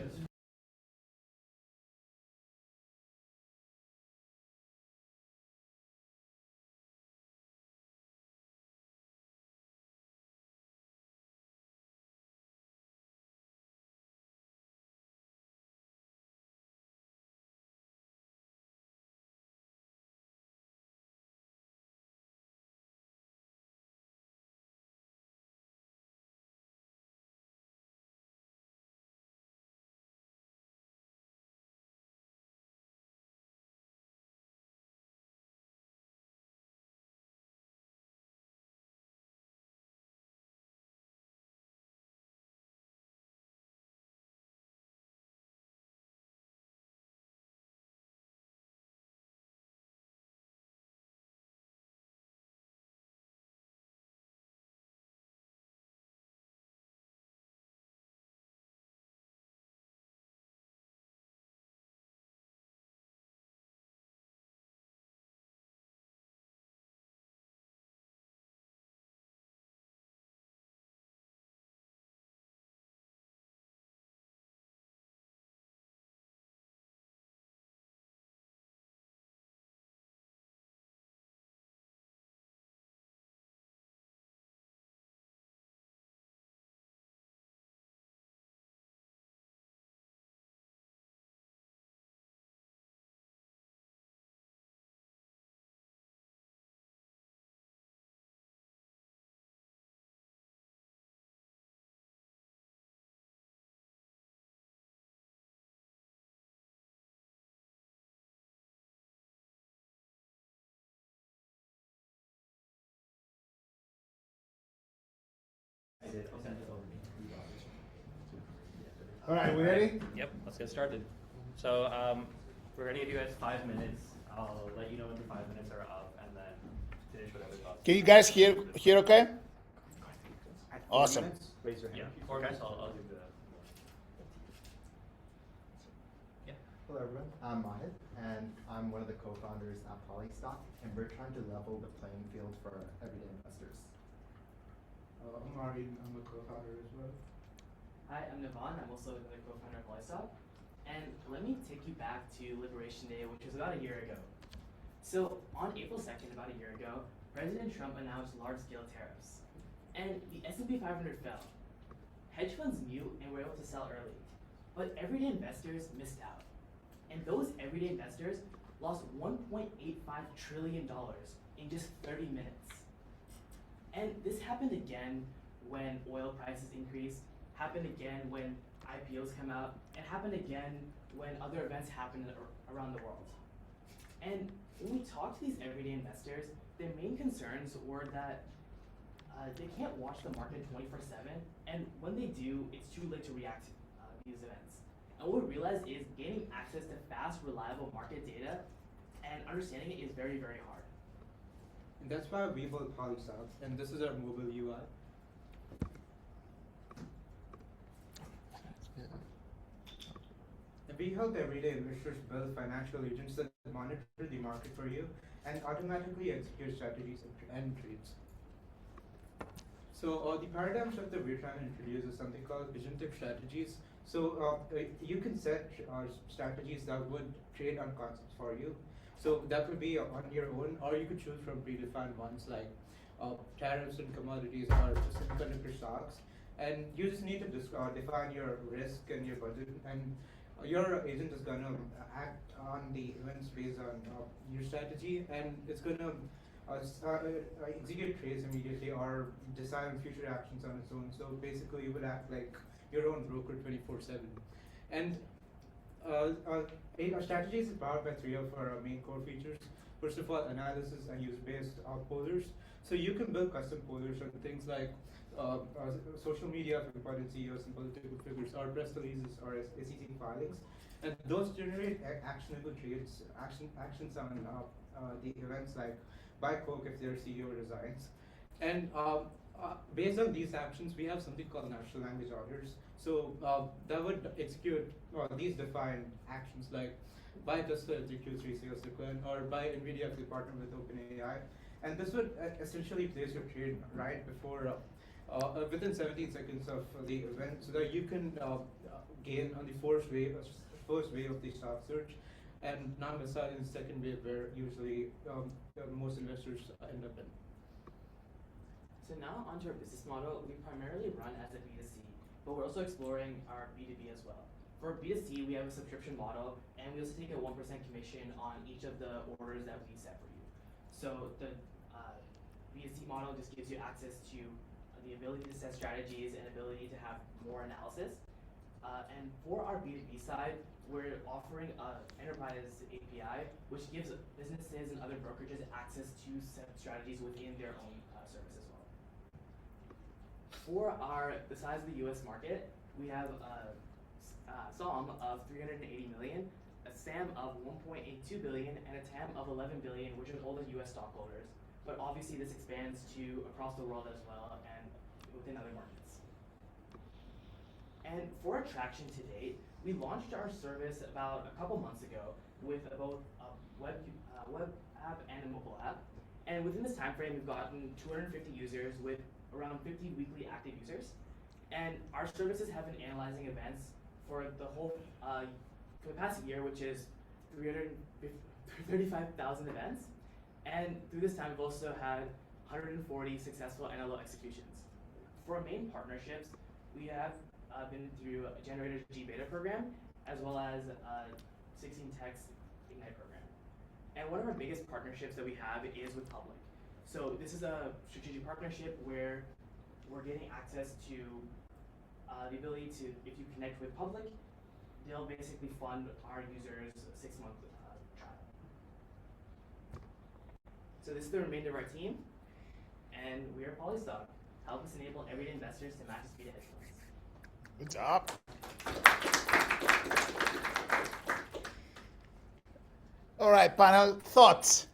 it. I'll send it over to me. All right, we ready? Yep, let's get started. So we're gonna give you guys 5 minutes. I'll let you know when the 5 minutes are up, and then finish whatever thoughts. Can you guys hear okay? Awesome. Raise your hand. Yeah, 4 minutes. I'll do the. Yeah. Hello everyone, I'm Mahit, and I'm one of the co-founders at Polystock, and we're trying to level the playing field for everyday investors. I'm Ari, I'm a co-founder as well. Hi, I'm Navan. I'm also the co-founder of Polystock. And let me take you back to Liberation Day, which was about a year ago. So on April 2nd, about a year ago, President Trump announced large-scale tariffs. And the S&P 500 fell. Hedge funds knew and were able to sell early. But everyday investors missed out. And those everyday investors lost $1.85 trillion in just 30 minutes. And this happened again when oil prices increased, happened again when IPOs come out, and happened again when other events happen around the world. And when we talk to these everyday investors, their main concerns were that they can't watch the market 24/7, and when they do, it's too late to react to these events. And what we realized is gaining access to fast, reliable market data and understanding it is very, very hard. And that's why we built Polystock, and this is our mobile UI. And we help everyday investors build financial agents that monitor the market for you and automatically execute strategies and trades. So the paradigms that we're trying to introduce is something called agentic strategies. So you can set strategies that would trade on concepts for you. So that could be on your own, or you could choose from predefined ones like tariffs and commodities or semiconductor stocks. And you just need to define your risk and your budget, and your agent is going to act on the events based on your strategy, and it's going to execute trades immediately or decide on future actions on its own. So basically, you would act like your own broker 24/7. And our strategy is powered by 3 of our main core features. First of all, analysis and use-based pollers. So you can build custom pollers on things like social media of important CEOs and political figures, or press releases, or SEC filings, and those generate actionable trades, actions on the events like buy Coke if their CEO resigns. And based on these actions, we have something called natural language orders. So that would execute these defined actions like buy Tesla if the Q3 sales decline, or buy Nvidia if they partner with OpenAI. And this would essentially place your trade right before, within 17 seconds of the event, so that you can gain on the first wave of the stock surge, and not miss out in the second wave where usually most investors end up in. So now onto our business model. We primarily run as a B2C, but we're also exploring our B2B as well. For B2C, we have a subscription model, and we also take a 1% commission on each of the orders that we set for you. So the B2C model just gives you access to the ability to set strategies and ability to have more analysis. And for our B2B side, we're offering an enterprise API, which gives businesses and other brokerages access to set strategies within their own service as well. For the size of the US market, we have a SOM of 380 million, a SAM of 1.82 billion, and a TAM of 11 billion, which is all the US stockholders. But obviously this expands to across the world as well and within other markets. And for attraction to date, we launched our service about a couple months ago with both a web app and a mobile app. And within this time frame, we've gotten 250 users with around 50 weekly active users. And our services have been analyzing events for the whole, for the past year, which is 335,000 events. And through this time, we've also had 140 successful NLO executions. For our main partnerships, we have been through a Generator G beta program, as well as 16 Tech's Ignite program. And one of our biggest partnerships that we have is with Public. So this is a strategic partnership where we're getting access to the ability to, if you connect with Public, they'll basically fund our users a 6-month trial. So this is the remainder of our team, and we are Polystock. help us enable everyday investors to match the speed of hedge funds. Good job. All right, panel, thoughts?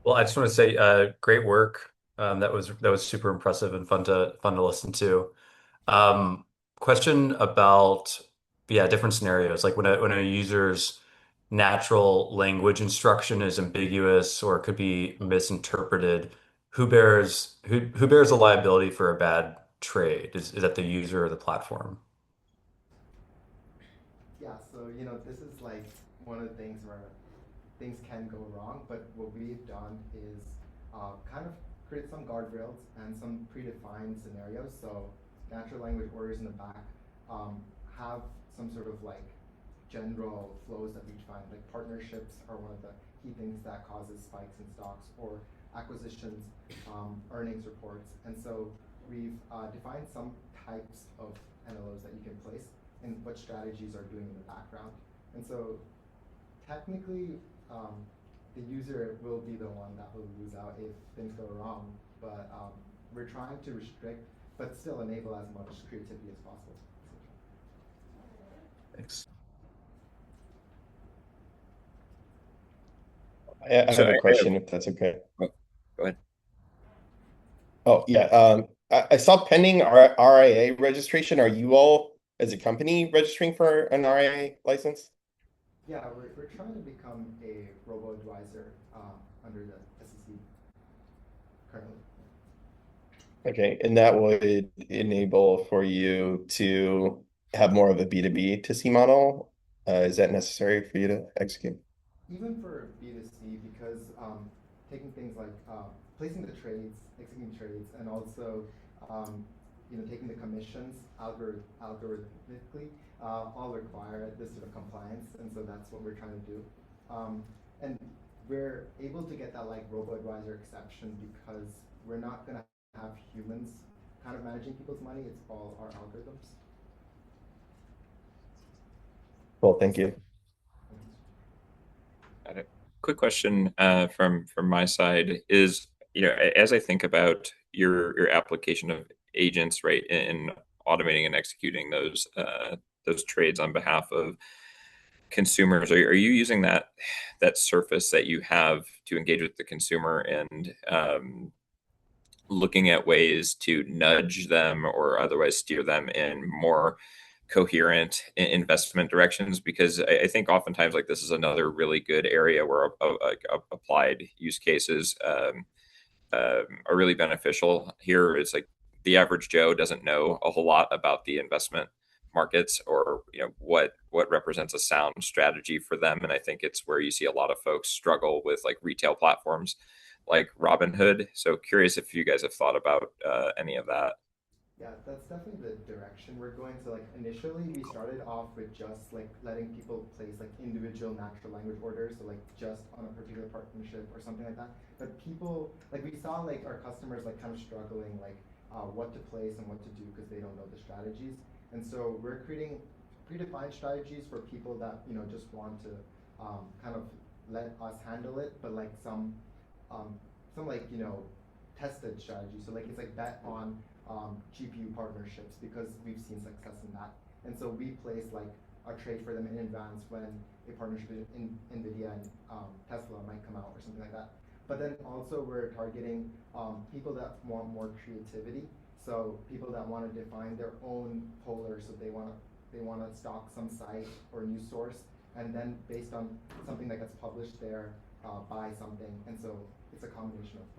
Well, I just want to say, great work. That was super impressive and fun to listen to. Question about different scenarios, like when a user's natural language instruction is ambiguous or could be misinterpreted, who bears the liability for a bad trade? Is that the user or the platform? Yeah, so this is like one of the things where things can go wrong, but what we've done is kind of create some guardrails and some predefined scenarios. So natural language orders in the back have some sort of like general flows that we find, like partnerships are one of the key things that causes spikes in stocks, or acquisitions, earnings reports. And so we've defined some types of NLOs that you can place and what strategies are doing in the background. And so technically, the user will be the one that will lose out if things go wrong, but we're trying to restrict, but still enable as much creativity as possible. Thanks. I have a question, if that's okay. Go ahead. Oh, yeah. I saw pending RIA registration. Are you all, as a company, registering for an RIA license? Yeah, we're trying to become a robo-advisor under the SEC currently. Okay, and that would enable for you to have more of a B2B to C model. Is that necessary for you to execute? Even for B2C, because taking things like placing the trades, executing trades, and also taking the commissions algorithmically, all require this sort of compliance, and so that's what we're trying to do. And we're able to get that like robo-advisor exception because we're not going to have humans kind of managing people's money. It's all our algorithms. Well, thank you. Got it. Quick question from my side is, as I think about your application of agents, right, in automating and executing those trades on behalf of consumers, are you using that surface that you have to engage with the consumer and looking at ways to nudge them or otherwise steer them in more coherent investment directions? Because I think oftentimes like this is another really good area where applied use cases are really beneficial. Here it's like the average Joe doesn't know a whole lot about the investment markets or what represents a sound strategy for them, and I think it's where you see a lot of folks struggle with like retail platforms like Robinhood. So curious if you guys have thought about any of that. Yeah, that's definitely the direction we're going. So like initially we started off with just like letting people place like individual natural language orders, so like just on a particular partnership or something like that. But people, like we saw like our customers like kind of struggling like what to place and what to do because they don't know the strategies. And so we're creating predefined strategies for people that just want to kind of let us handle it, but like some like tested strategy. So like it's like bet on GPU partnerships because we've seen success in that. And so we place like a trade for them in advance when a partnership in NVIDIA and Tesla might come out or something like that. But then also we're targeting people that want more creativity. So people that want to define their own polar, so they want to stock some site or news source, and then based on something that gets published there, buy something. And so it's a combination of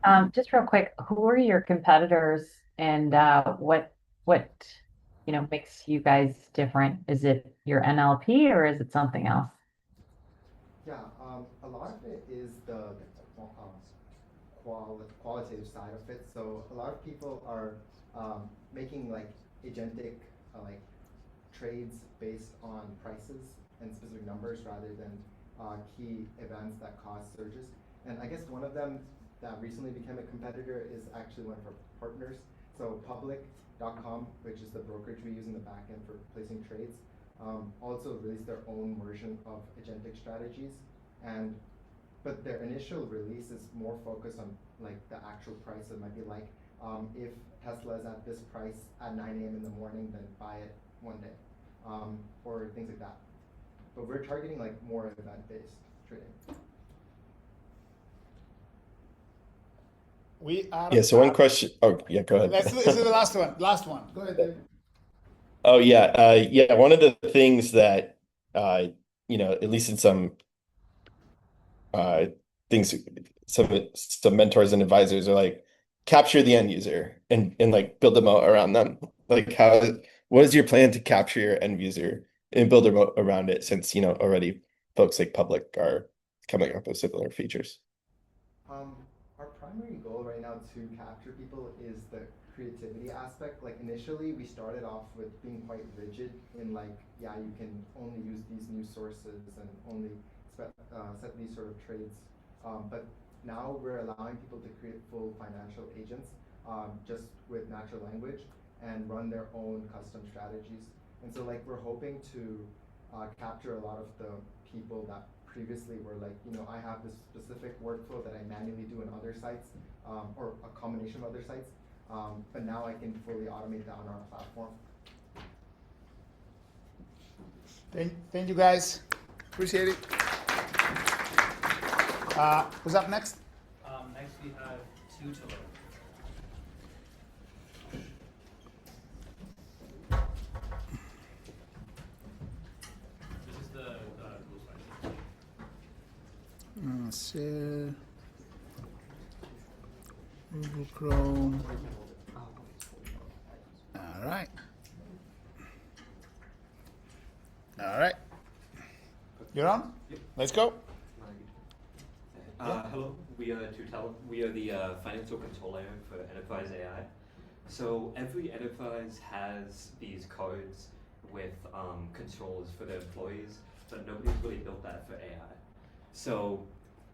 both. Just real quick, who are your competitors and what makes you guys different? Is it your NLP or is it something else? Yeah, a lot of it is the qualitative side of it. So a lot of people are making like agentic like trades based on prices and specific numbers rather than key events that cause surges. And I guess one of them that recently became a competitor is actually one of our partners. So public.com, which is the brokerage we use in the backend for placing trades, also released their own version of agentic strategies, but their initial release is more focused on like the actual price. It might be like, if Tesla is at this price at 9 a.m. in the morning, then buy it one day, or things like that. But we're targeting like more event-based trading. We are. Yeah. So one question. Oh, yeah. Go ahead. This is the last one. Last one. Go ahead, David. Oh yeah, yeah. One of the things that at least in some uh, things, some mentors and advisors are like, capture the end user and like build a moat around them. Like, what is your plan to capture your end user and build a moat around it? Since already folks like Public are coming up with similar features. Our primary goal right now to capture people is the creativity aspect. Like initially, we started off with being quite rigid in like, yeah, you can only use these news sources and only set these sort of trades. But now we're allowing people to create full financial agents just with natural language and run their own custom strategies. And so like we're hoping to capture a lot of the people that previously were like, I have this specific workflow that I manually do in other sites, or a combination of other sites, but now I can fully automate that on our platform. Thank you guys. Appreciate it. Who's up next? Next we have Tutor. This is the Share. Google Chrome. All right. All right. You're on? Yep. Let's go. Hello, we are Tutel. We are the financial control layer for enterprise AI. So every enterprise has these cards with controls for their employees, but nobody's really built that for AI. So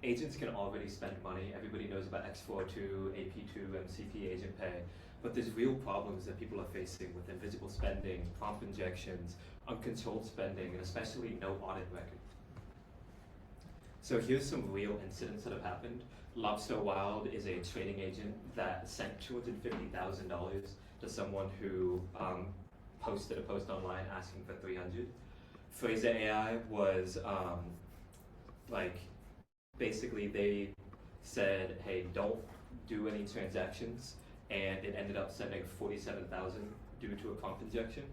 agents can already spend money. Everybody knows about X42, AP2, MCP, Agent Pay, but there's real problems that people are facing with invisible spending, prompt injections, uncontrolled spending, and especially no audit record. So here's some real incidents that have happened. Lobster Wild is a trading agent that sent $250,000 to someone who posted a post online asking for $300. Fraser AI was basically they said, hey, don't do any transactions, and it ended up sending $47,000 due to a prompt injection.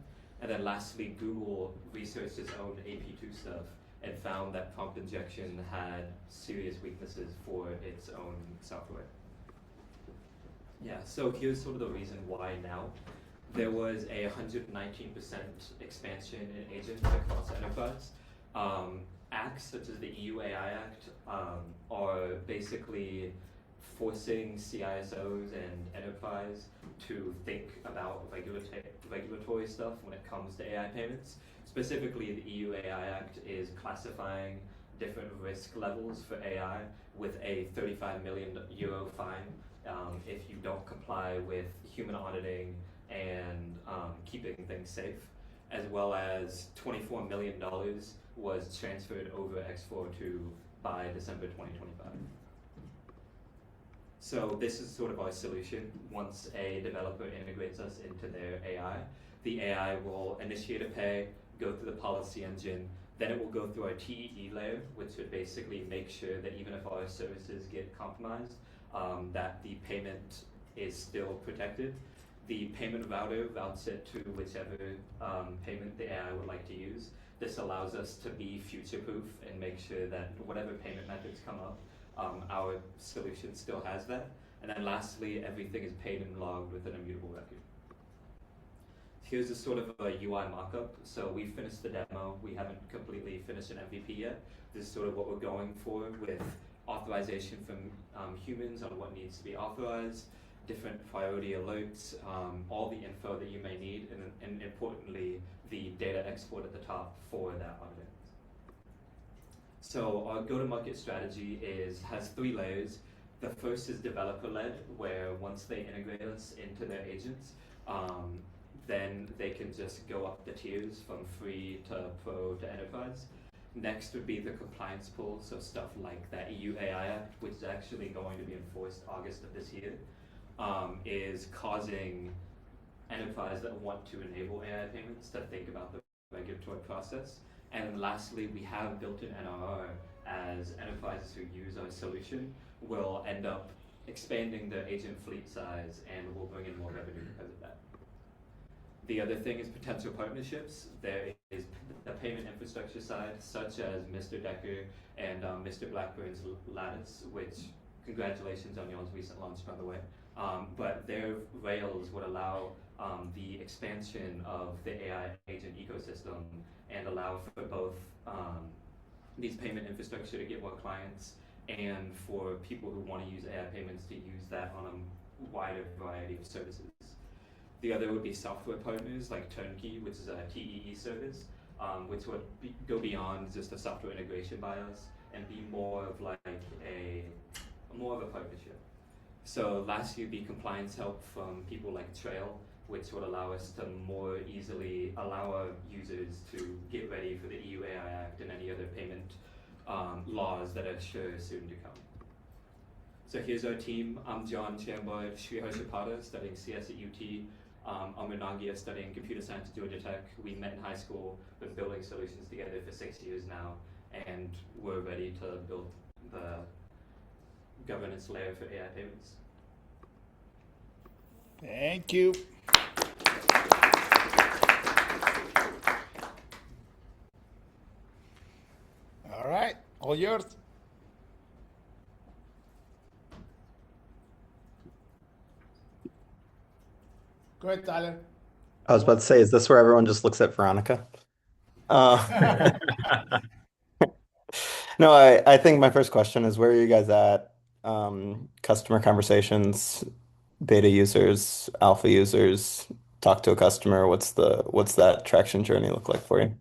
And then lastly, Google researched its own AP2 stuff and found that prompt injection had serious weaknesses for its own software. Yeah, so here's sort of the reason why now. There was a 119% expansion in agents across enterprise. Acts such as the EU AI Act are basically forcing CISOs and enterprise to think about regulatory stuff when it comes to AI payments. Specifically, the EU AI Act is classifying different risk levels for AI with a €35 million fine if you don't comply with human auditing and keeping things safe, as well as $24 million was transferred over X42 by December 2025. So this is sort of our solution. Once a developer integrates us into their AI, the AI will initiate a pay, go through the policy engine, then it will go through our TEE layer, which would basically make sure that even if our services get compromised, that the payment is still protected. The payment router routes it to whichever payment the AI would like to use. This allows us to be future-proof and make sure that whatever payment methods come up, our solution still has that. And then lastly, everything is paid and logged with an immutable record. Here's a sort of a UI mockup. So we finished the demo. We haven't completely finished an MVP yet. This is sort of what we're going for with authorization from humans on what needs to be authorized, different priority alerts, all the info that you may need, and importantly, the data export at the top for that auditing. So our go-to-market strategy has 3 layers. The first is developer-led, where once they integrate us into their agents, then they can just go up the tiers from free to pro to enterprise. Next would be the compliance pool, so stuff like that EU AI Act, which is actually going to be enforced August of this year, is causing enterprises that want to enable AI payments to think about the regulatory process. And lastly, we have built in NRR as enterprises who use our solution will end up expanding their agent fleet size and will bring in more revenue because of that. The other thing is potential partnerships. There is the payment infrastructure side, such as Mr. Decker and Mr. Blackburn's Lattice, which congratulations on y'all's recent launch, by the way. But their Rails would allow the expansion of the AI agent ecosystem and allow for both these payment infrastructure to get more clients and for people who want to use AI payments to use that on a wider variety of services. The other would be software partners like Turnkey, which is a TEE service, which would go beyond just a software integration by us and be more of like a partnership. So last year would be compliance help from people like Trail, which would allow us to more easily allow our users to get ready for the EU AI Act and any other payment laws that are sure soon to come. So here's our team. I'm John Chambard, Srihar Shapada, studying CS at UT. Amar Nagia, studying computer science at Georgia Tech. We met in high school, been building solutions together for 6 years now, and we're ready to build the governance layer for AI payments. Thank you. All right, all yours. Go ahead, Tyler. I was about to say, is this where everyone just looks at Veronica? No, I think my first question is, where are you guys at? Customer conversations, beta users, alpha users, talk to a customer. What's that traction journey look like for you?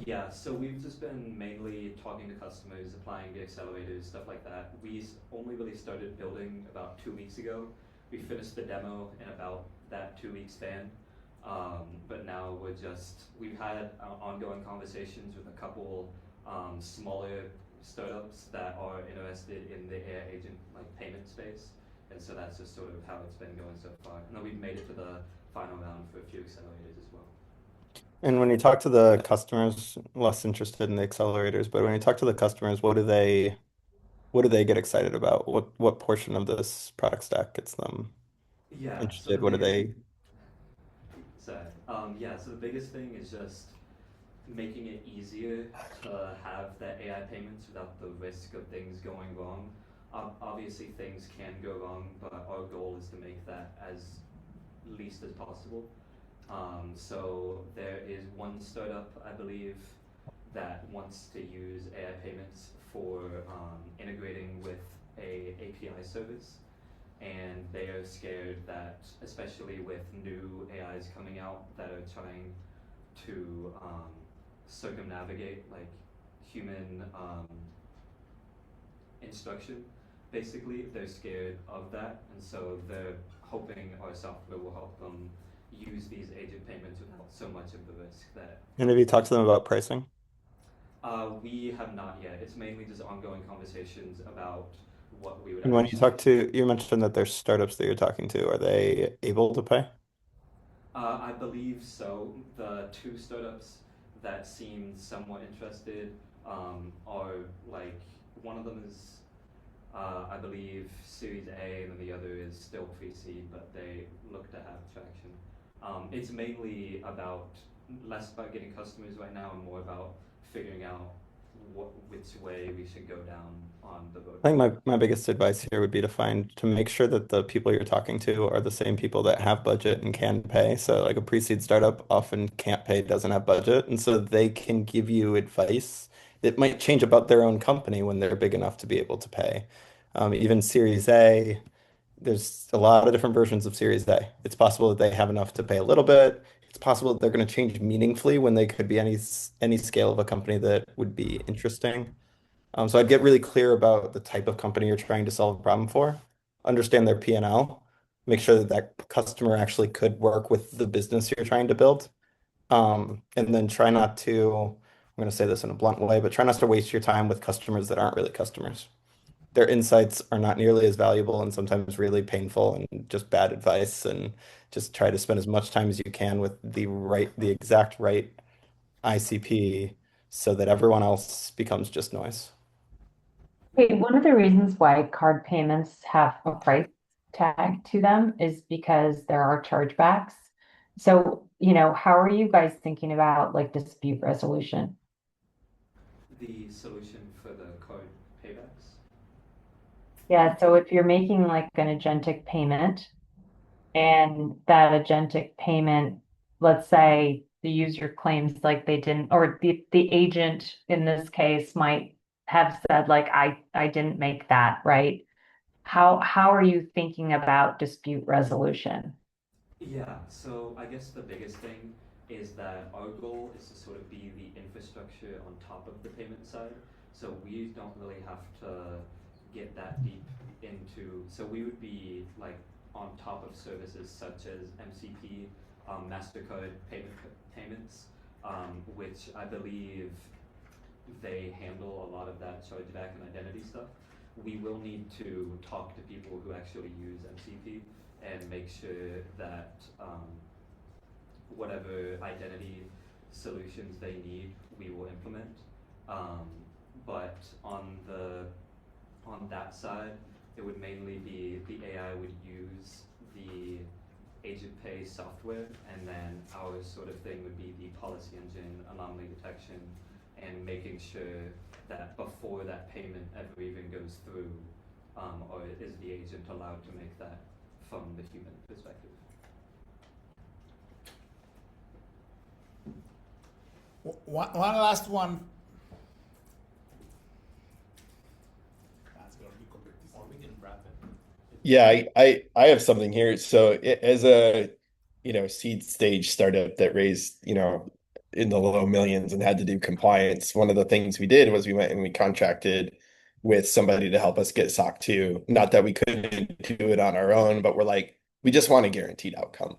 Yeah, so we've just been mainly talking to customers, applying to accelerators, stuff like that. We only really started building about 2 weeks ago. We finished the demo in about that 2-week span. But now we've had ongoing conversations with a couple smaller startups that are interested in the AI agent payment space. And so that's just sort of how it's been going so far. And then we've made it to the final round for a few accelerators as well. And when you talk to the customers, less interested in the accelerators, but when you talk to the customers, what do they get excited about? What portion of this product stack gets them interested? What do they? Sorry. So the biggest thing is just making it easier to have the AI payments without the risk of things going wrong. Obviously, things can go wrong, but our goal is to make that as least as possible. So there is one startup, I believe, that wants to use AI payments for integrating with a API service. And they are scared that, especially with new AIs coming out that are trying to circumnavigate human instruction, basically, they're scared of that. And so they're hoping our software will help them use these agent payments without so much of the risk that. And have you talked to them about pricing? We have not yet. It's mainly just ongoing conversations about what we would. And when you mentioned that there's startups that you're talking to, are they able to pay? I believe so. The 2 startups that seem somewhat interested are one of them is I believe Series A, and then the other is still pre-seed, but they look to have traction. It's mainly less about getting customers right now and more about figuring out which way we should go down on the road. I think my biggest advice here would be to make sure that the people you're talking to are the same people that have budget and can pay. So a pre-seed startup often can't pay, doesn't have budget, and so they can give you advice that might change about their own company when they're big enough to be able to pay. Even Series A, there's a lot of different versions of Series A. It's possible that they have enough to pay a little bit. It's possible that they're going to change meaningfully when they could be any scale of a company that would be interesting. So I'd get really clear about the type of company you're trying to solve a problem for, understand their P&L, make sure that that customer actually could work with the business you're trying to build. And then try not to, I'm going to say this in a blunt way, but try not to waste your time with customers that aren't really customers. Their insights are not nearly as valuable and sometimes really painful and just bad advice. And just try to spend as much time as you can with the exact right ICP so that everyone else becomes just noise. Okay, one of the reasons why card payments have a price tag to them is because there are chargebacks. So, how are you guys thinking about like dispute resolution? The solution for the card paybacks? Yeah, so if you're making like an agentic payment and that agentic payment, let's say the user claims like they didn't, or the agent in this case might have said like, I didn't make that, right? How are you thinking about dispute resolution? Yeah, so I guess the biggest thing is that our goal is to sort of be the infrastructure on top of the payment side. So we don't really have to get that deep into, so we would be like on top of services such as MCP, MasterCard payments, which I believe they handle a lot of that chargeback and identity stuff. We will need to talk to people who actually use MCP and make sure that whatever identity solutions they need, we will implement. But on that side, it would mainly be the AI would use the agent pay software, and then our sort of thing would be the policy engine, anomaly detection, and making sure that before that payment ever even goes through, or is the agent allowed to make that from the human perspective. One last one. Or we can wrap it. Yeah, I have something here. So as a seed stage startup that raised in the low millions and had to do compliance, one of the things we did was we went and we contracted with somebody to help us get SOC 2. Not that we couldn't do it on our own, but we're like, we just want a guaranteed outcome.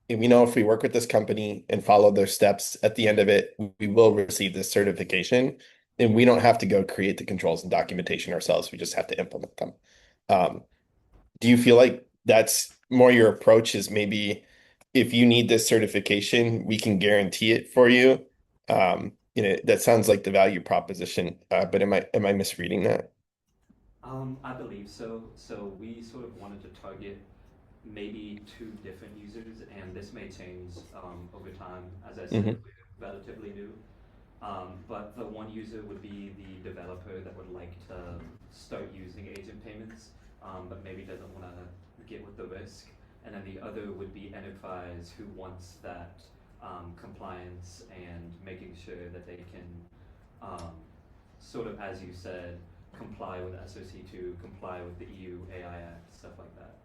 And we know if we work with this company and follow their steps, at the end of it, we will receive this certification, and we don't have to go create the controls and documentation ourselves. We just have to implement them. Do you feel like that's more your approach, is maybe if you need this certification, we can guarantee it for you? That sounds like the value proposition, but am I misreading that? I believe so. So we sort of wanted to target maybe 2 different users, and this may change over time. As I said, we're relatively new. But the one user would be the developer that would like to start using agent payments, but maybe doesn't want to get with the risk. And then the other would be enterprise, who wants that compliance and making sure that they can sort of, as you said, comply with SOC2, comply with the EU AI Act, stuff like that.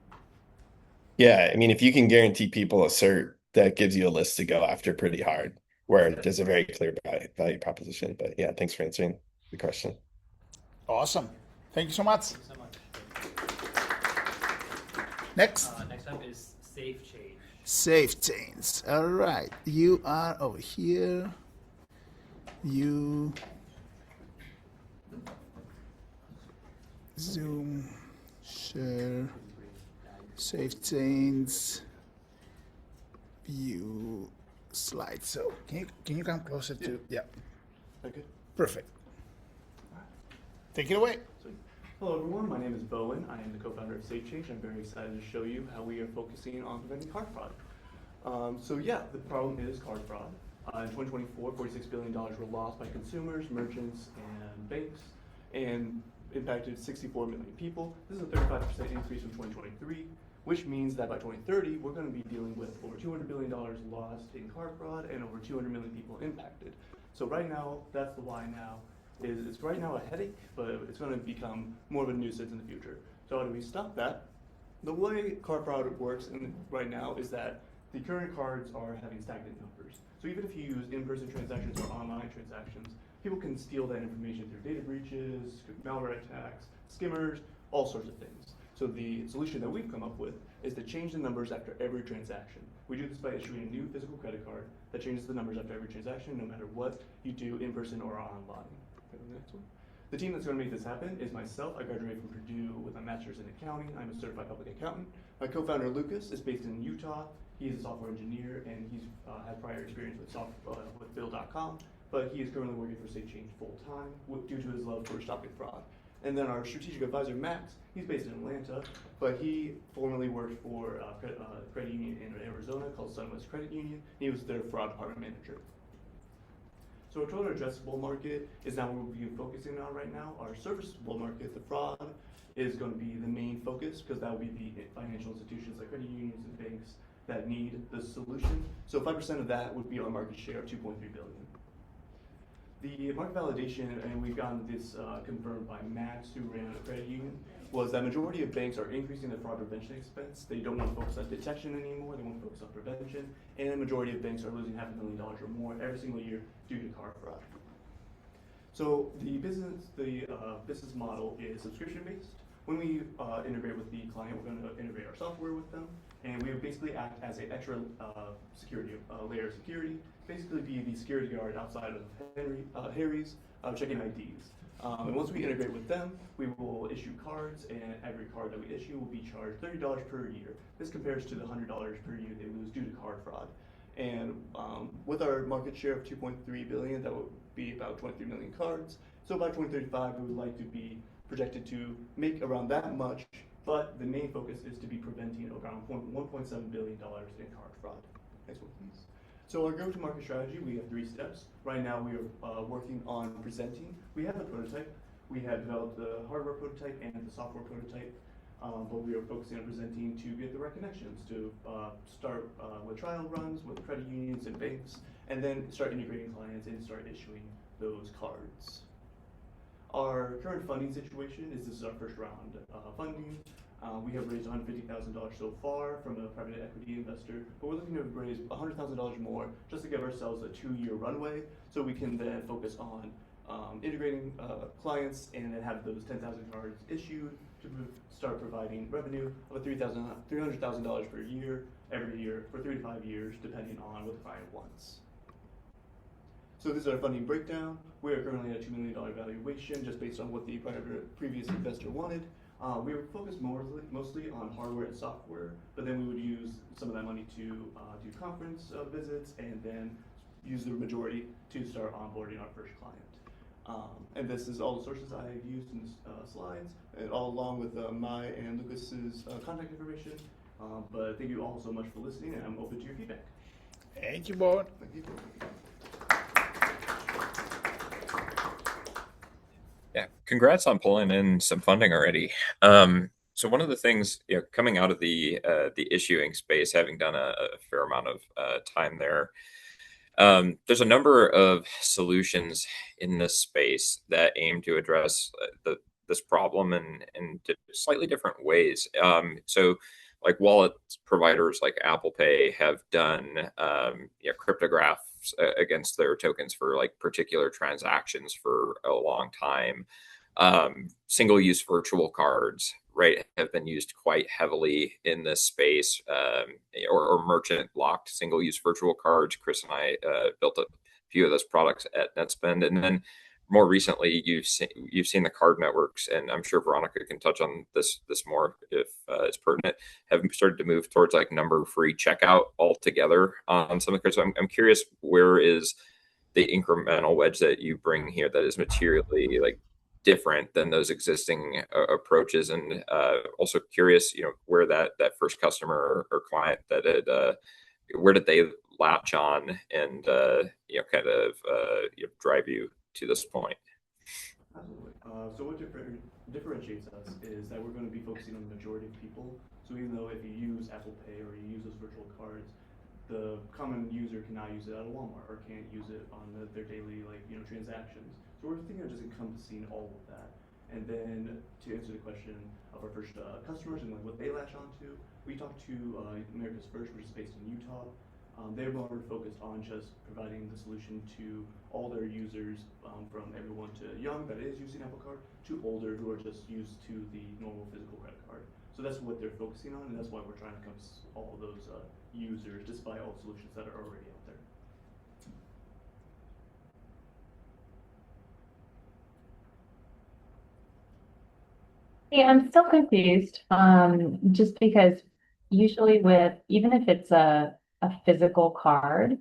Yeah, I mean, if you can guarantee people a cert, that gives you a list to go after pretty hard, where there's a very clear value proposition. But yeah, thanks for answering the question. Awesome. Thank you so much. Thank you so much. Next. Next up is Safe Change. Safe Chains. All right. You are over here. You Zoom, share, Safe Chains, view slideshow. Can you come closer to? Yeah. Okay. Perfect. Take it away. Hello everyone, my name is Bowen. I am the co-founder of SafeChange. I'm very excited to show you how we are focusing on preventing card fraud. So yeah, the problem is card fraud. In 2024, $46 billion were lost by consumers, merchants, and banks, and impacted 64 million people. This is a 35% increase from 2023, which means that by 2030, we're going to be dealing with over $200 billion lost in card fraud and over 200 million people impacted. So right now, that's the why now. It's right now a headache, but it's going to become more of a nuisance in the future. So how do we stop that? The way card fraud works right now is that the current cards are having stagnant numbers. So even if you use in-person transactions or online transactions, people can steal that information through data breaches, malware attacks, skimmers, all sorts of things. So the solution that we've come up with is to change the numbers after every transaction. We do this by issuing a new physical credit card that changes the numbers after every transaction, no matter what you do in person or online. Okay, the next one. The team that's going to make this happen is myself. I graduated from Purdue with my master's in accounting. I'm a certified public accountant. My co-founder Lucas is based in Utah. He's a software engineer and he's had prior experience with build.com, but he is currently working for SafeChange full-time due to his love for stopping fraud. And then our strategic advisor Max, he's based in Atlanta, but he formerly worked for a credit union in Arizona called Sunwest Credit Union. He was their fraud department manager. So our total addressable market is now what we'll be focusing on right now. Our serviceable market, the fraud, is going to be the main focus because that will be the financial institutions like credit unions and banks that need the solution. So 5% of that would be our market share of 2.3 billion. The market validation, and we've gotten this confirmed by Max, who ran a credit union, was that majority of banks are increasing their fraud prevention expense. They don't want to focus on detection anymore, they want to focus on prevention, and the majority of banks are losing $500,000 or more every single year due to card fraud. So the business model is subscription-based. When we integrate with the client, we're going to integrate our software with them, and we would basically act as an extra security layer of security, basically be the security guard outside of Harry's checking IDs. And once we integrate with them, we will issue cards, and every card that we issue will be charged $30 per year. This compares to the $100 per year they lose due to card fraud. And with our market share of 2.3 billion, that would be about 23 million cards. So by 2035, we would like to be projected to make around that much, but the main focus is to be preventing around $1.7 billion in card fraud. Next one, please. So our go-to-market strategy, we have 3 steps. Right now we are working on presenting. We have the prototype. We have developed the hardware prototype and the software prototype, but we are focusing on presenting to get the right connections, to start with trial runs with credit unions and banks, and then start integrating clients and start issuing those cards. Our current funding situation is this is our first round funding. We have raised $150,000 so far from a private equity investor, but we're looking to raise $100,000 more just to give ourselves a 2-year runway so we can then focus on integrating clients and then have those 10,000 cards issued to start providing revenue of $300,000 per year, every year for 3 to 5 years, depending on what the client wants. So this is our funding breakdown. We are currently at a $2 million valuation just based on what the previous investor wanted. We were focused mostly on hardware and software, but then we would use some of that money to do conference visits and then use the majority to start onboarding our first client. And this is all the sources I have used in the slides, and all along with my and Lucas's contact information. But thank you all so much for listening, and I'm open to your feedback. Thank you, Bob. Thank you. Yeah, congrats on pulling in some funding already. So one of the things, coming out of the issuing space, having done a fair amount of time there, there's a number of solutions in this space that aim to address this problem in slightly different ways. So like wallet providers like Apple Pay have done cryptographs against their tokens for like particular transactions for a long time. Single-use virtual cards, right, have been used quite heavily in this space, or merchant-locked single-use virtual cards. Chris and I built a few of those products at NetSpend, and then more recently, you've seen the card networks, and I'm sure Veronica can touch on this more if it's pertinent, have started to move towards like number-free checkout altogether on some of the cards. So I'm curious, where is the incremental wedge that you bring here that is materially like different than those existing approaches, and also curious, where that first customer or client that had, where did they latch on and kind of drive you to this point? Absolutely. So what differentiates us is that we're going to be focusing on the majority of people. So even though if you use Apple Pay or you use those virtual cards, the common user cannot use it at a Walmart or can't use it on their daily transactions. So we're thinking of just encompassing all of that. And then to answer the question of our first customers and what they latch onto, we talked to America's First, which is based in Utah. They're more focused on just providing the solution to all their users, from everyone to young that is using Apple Card to older who are just used to the normal physical credit card. So that's what they're focusing on, and that's why we're trying to encompass all those users, despite all the solutions that are already out there. Yeah, I'm still confused. Just because usually with, even if it's a physical card,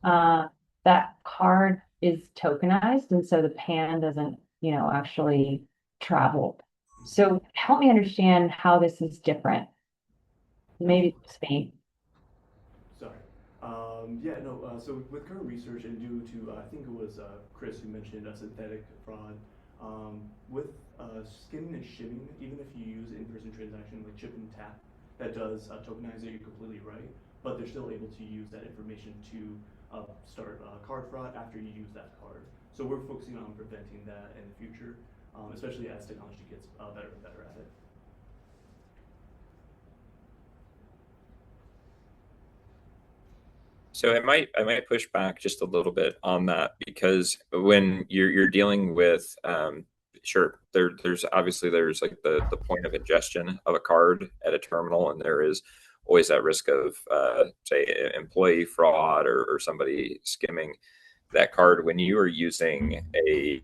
uh, that card is tokenized, and so the PAN doesn't, actually travel. So help me understand how this is different. Maybe it's me. Sorry. So with current research and due to, I think it was Chris who mentioned synthetic fraud, with skimming and shimming, even if you use in-person transaction like chip and tap, that does tokenize it, you're completely right, but they're still able to use that information to start card fraud after you use that card. So we're focusing on preventing that in the future, especially as technology gets better and better at it. So I might push back just a little bit on that, because when you're dealing with sure, there's obviously there's like the point of ingestion of a card at a terminal, and there is always that risk of say employee fraud or somebody skimming that card. When you are using a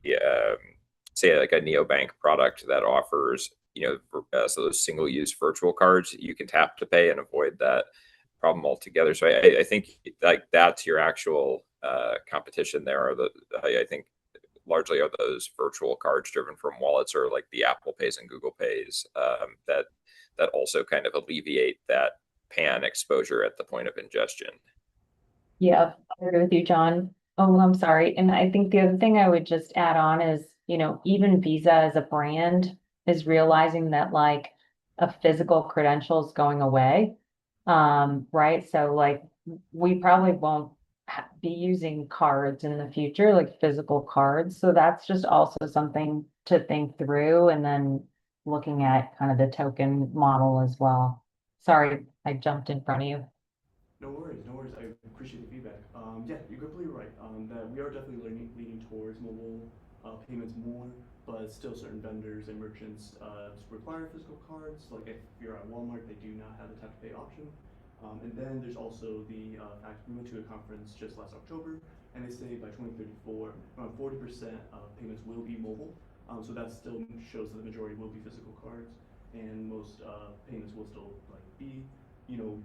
say like a neobank product that offers so those single use virtual cards, you can tap to pay and avoid that problem altogether. So I think like that's your actual competition there. I think largely are those virtual cards driven from wallets, or like the Apple Pays and Google Pays that also kind of alleviate that PAN exposure at the point of ingestion. Yeah, I agree with you, John. Oh, I'm sorry. And I think the other thing I would just add on is, even Visa as a brand is realizing that like a physical credential is going away. Right? So like we probably won't be using cards in the future, like physical cards. So that's just also something to think through, and then looking at kind of the token model as well. Sorry, I jumped in front of you. No worries, no worries. I appreciate the feedback. Yeah, you're completely right. That we are definitely leaning towards mobile payments more, but still certain vendors and merchants require physical cards. Like if you're at Walmart, they do not have the tap to pay option. And then there's also the fact we went to a conference just last October, and they say by 2034, around 40% of payments will be mobile. So that still shows that the majority will be physical cards, and most payments will still be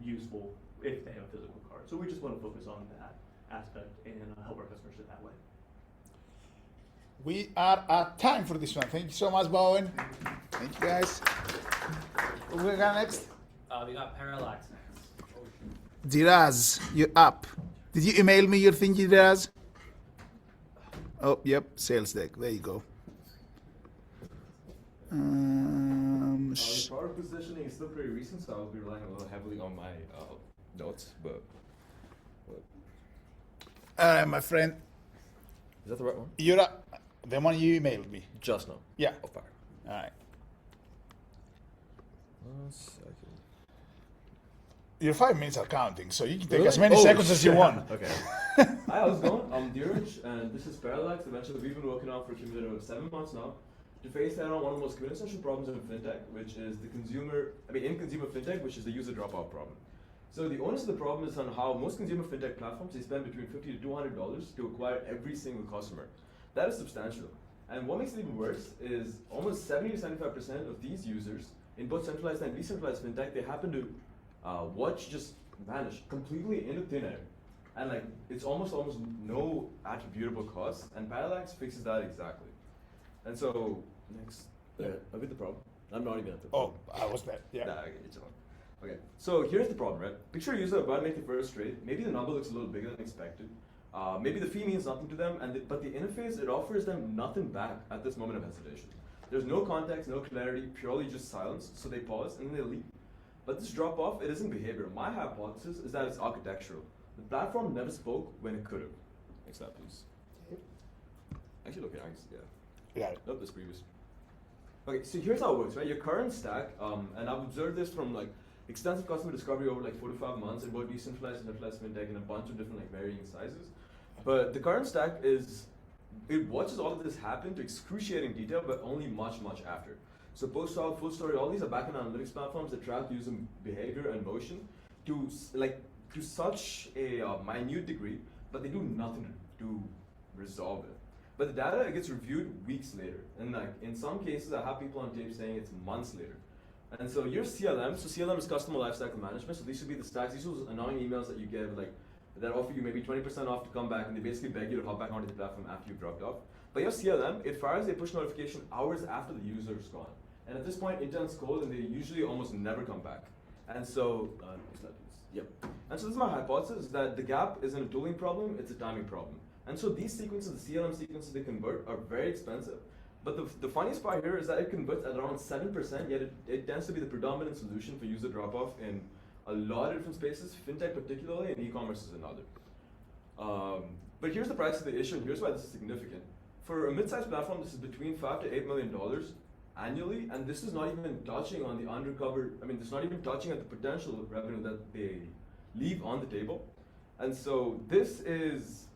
useful if they have a physical card. So we just want to focus on that aspect and help our customers in that way. We are at time for this one. Thank you so much, Bowen. Thank you, guys. Who we got next? We got Parallax next. Diraz, you're up. Did you email me your thing, Diraz? Oh, yep, sales deck. There you go. The product positioning is still pretty recent, so I'll be relying a little heavily on my notes. But my friend. Is that the right one? You're up. The one you emailed me. Just now. Yeah. Oh, fire. All right. 1 second. Your 5 minutes are counting, so you can take as many seconds as you want. Okay. Hi, how's it going? I'm Dheeraj, and this is Parallax, a venture that we've been working on for a cumulative of 7 months now, to face head on one of the most quintessential problems in fintech, which is in consumer fintech, which is the user dropout problem. So the onus of the problem is on how most consumer fintech platforms, they spend between $50 to $200 to acquire every single customer. That is substantial. And what makes it even worse is almost 70 to 75% of these users in both centralized and decentralized fintech, they happen to watch just vanish completely into thin air. And like, it's almost no attributable cost, and Parallax fixes that exactly. And so, next, I'll get the problem. I'm not even at the problem. Oh, I was there, yeah. Nah, okay, it's on. Okay, so here's the problem, right? Picture a user about to make the first trade. Maybe the number looks a little bigger than expected. Maybe the fee means nothing to them, but the interface, it offers them nothing back at this moment of hesitation. There's no context, no clarity, purely just silence, so they pause and then they leave. But this drop-off, it isn't behavior. My hypothesis is that it's architectural. The platform never spoke when it could have. Next slide, please. Actually, okay, yeah. Got it. Nope, this previous. Okay, so here's how it works, right? Your current stack, and I've observed this from like extensive customer discovery over like 4 to 5 months in both decentralized and centralized fintech in a bunch of different like varying sizes. But the current stack it watches all of this happen to excruciating detail, but only much after. So Post Route, Full Story, all these are backend analytics platforms that track user behavior and motion to to such a minute degree, but they do nothing to resolve it. But the data, it gets reviewed weeks later, and like in some cases, I have people on tape saying it's months later. And so your CLM, so CLM is customer lifecycle management. So these should be the stacks. These are those annoying emails that you get, like that offer you maybe 20% off to come back, and they basically beg you to hop back onto the platform after you've dropped off. But your CLM, it fires a push notification hours after the user is gone. And at this point, interns cold, and they usually almost never come back. And so, yep. And so this is my hypothesis, that the gap isn't a tooling problem, it's a timing problem. And so these sequences, the CLM sequences they convert, are very expensive. But the funniest part here is that it converts at around 7%, yet it tends to be the predominant solution for user drop-off in a lot of different spaces, fintech particularly, and e-commerce is another. But here's the price of the issue, and here's why this is significant. For a mid-sized platform, this is between $5 to $8 million annually, and this is not even touching on the unrecovered, this is not even touching at the potential revenue that they leave on the table. And so this is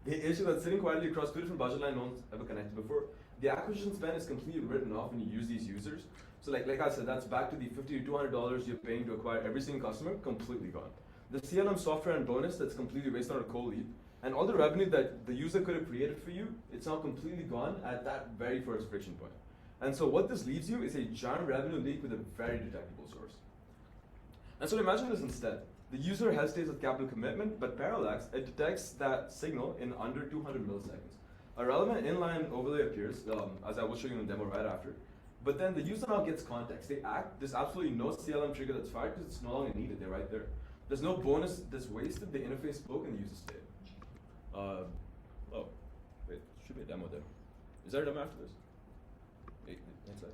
the issue that's sitting quietly across two different budget lines no one's ever connected before. The acquisition spend is completely written off when you use these users. So like I said, that's back to the $50 to $200 you're paying to acquire every single customer, completely gone. The CLM software and bonus, that's completely based on a cold lead. And all the revenue that the user could have created for you, it's now completely gone at that very first friction point. And so what this leaves you is a giant revenue leak with a very detectable source. And so imagine this instead. The user hesitates with capital commitment, but Parallax, it detects that signal in under 200 milliseconds. A relevant inline overlay appears, as I will show you in the demo right after. But then the user now gets context. There's absolutely no CLM trigger that's fired because it's no longer needed. They're right there. There's no bonus that's wasted. The interface spoke and the user stayed. Wait, should be a demo there. Is there a demo after this?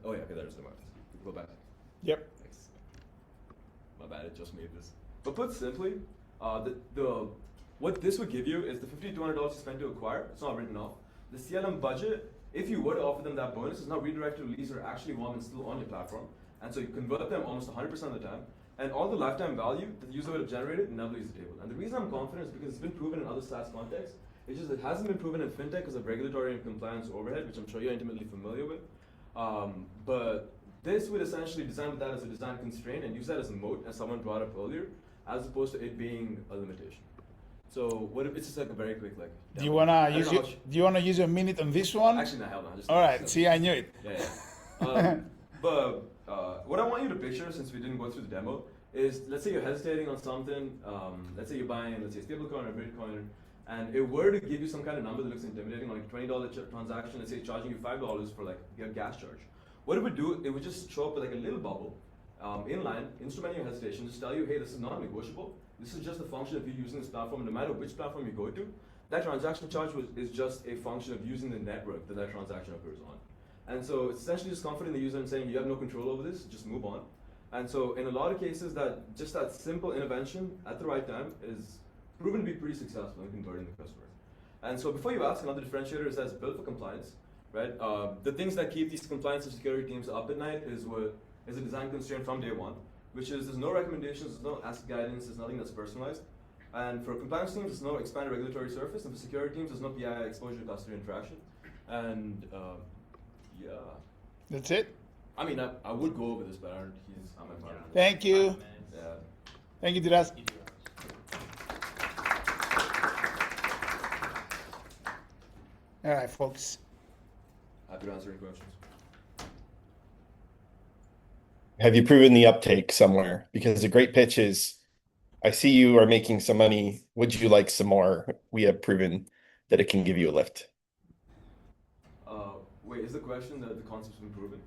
Oh yeah, okay, there's a demo after this. Go back. Yep. Thanks. My bad, it just made this. But put simply, what this would give you is the $50 to $200 you spent to acquire. It's not written off. The CLM budget, if you were to offer them that bonus, is now redirected to leads who are actually warm and still on your platform. And so you convert them almost 100% of the time. And all the lifetime value that the user would have generated never leaves the table. And the reason I'm confident is because it's been proven in other SaaS contexts. It's just it hasn't been proven in fintech because of regulatory and compliance overhead, which I'm sure you're intimately familiar with. But this would essentially design with that as a design constraint and use that as a moat, as someone brought up earlier, as opposed to it being a limitation. So what if it's just like a very quick like? Do you wanna use a minute on this one? Actually, no, hell no. Just all right. See, I knew it. Yeah. But what I want you to picture, since we didn't go through the demo, is let's say you're hesitating on something. Let's say you're buying, let's say, stablecoin or Bitcoin, and it were to give you some kind of number that looks intimidating, like a $20 transaction, let's say charging you $5 for like your gas charge. What it would do, it would just show up with like a little bubble inline, instrumenting your hesitation, just tell you, hey, this is not negotiable. This is just a function of you using this platform, no matter which platform you go to. That transaction charge is just a function of using the network that transaction occurs on. And so it's essentially just comforting the user and saying, you have no control over this, just move on. And so in a lot of cases, that simple intervention at the right time is proven to be pretty successful in converting the customer. And so before you ask, another differentiator is that it's built for compliance, right? The things that keep these compliance and security teams up at night is a design constraint from day one, which is there's no recommendations, there's no ASK guidance, there's nothing that's personalized. And for compliance teams, there's no expanded regulatory surface, and for security teams, there's no PII exposure to customer interaction. And yeah. That's it? I mean, I would go over this, but I'm a part of it. Thank you. Yeah. Thank you, Diraz. All right, folks. Happy to answer any questions. Have you proven the uptake somewhere? Because the great pitch is, I see you are making some money. Would you like some more? We have proven that it can give you a lift. Wait, is the question that the concept's been proven?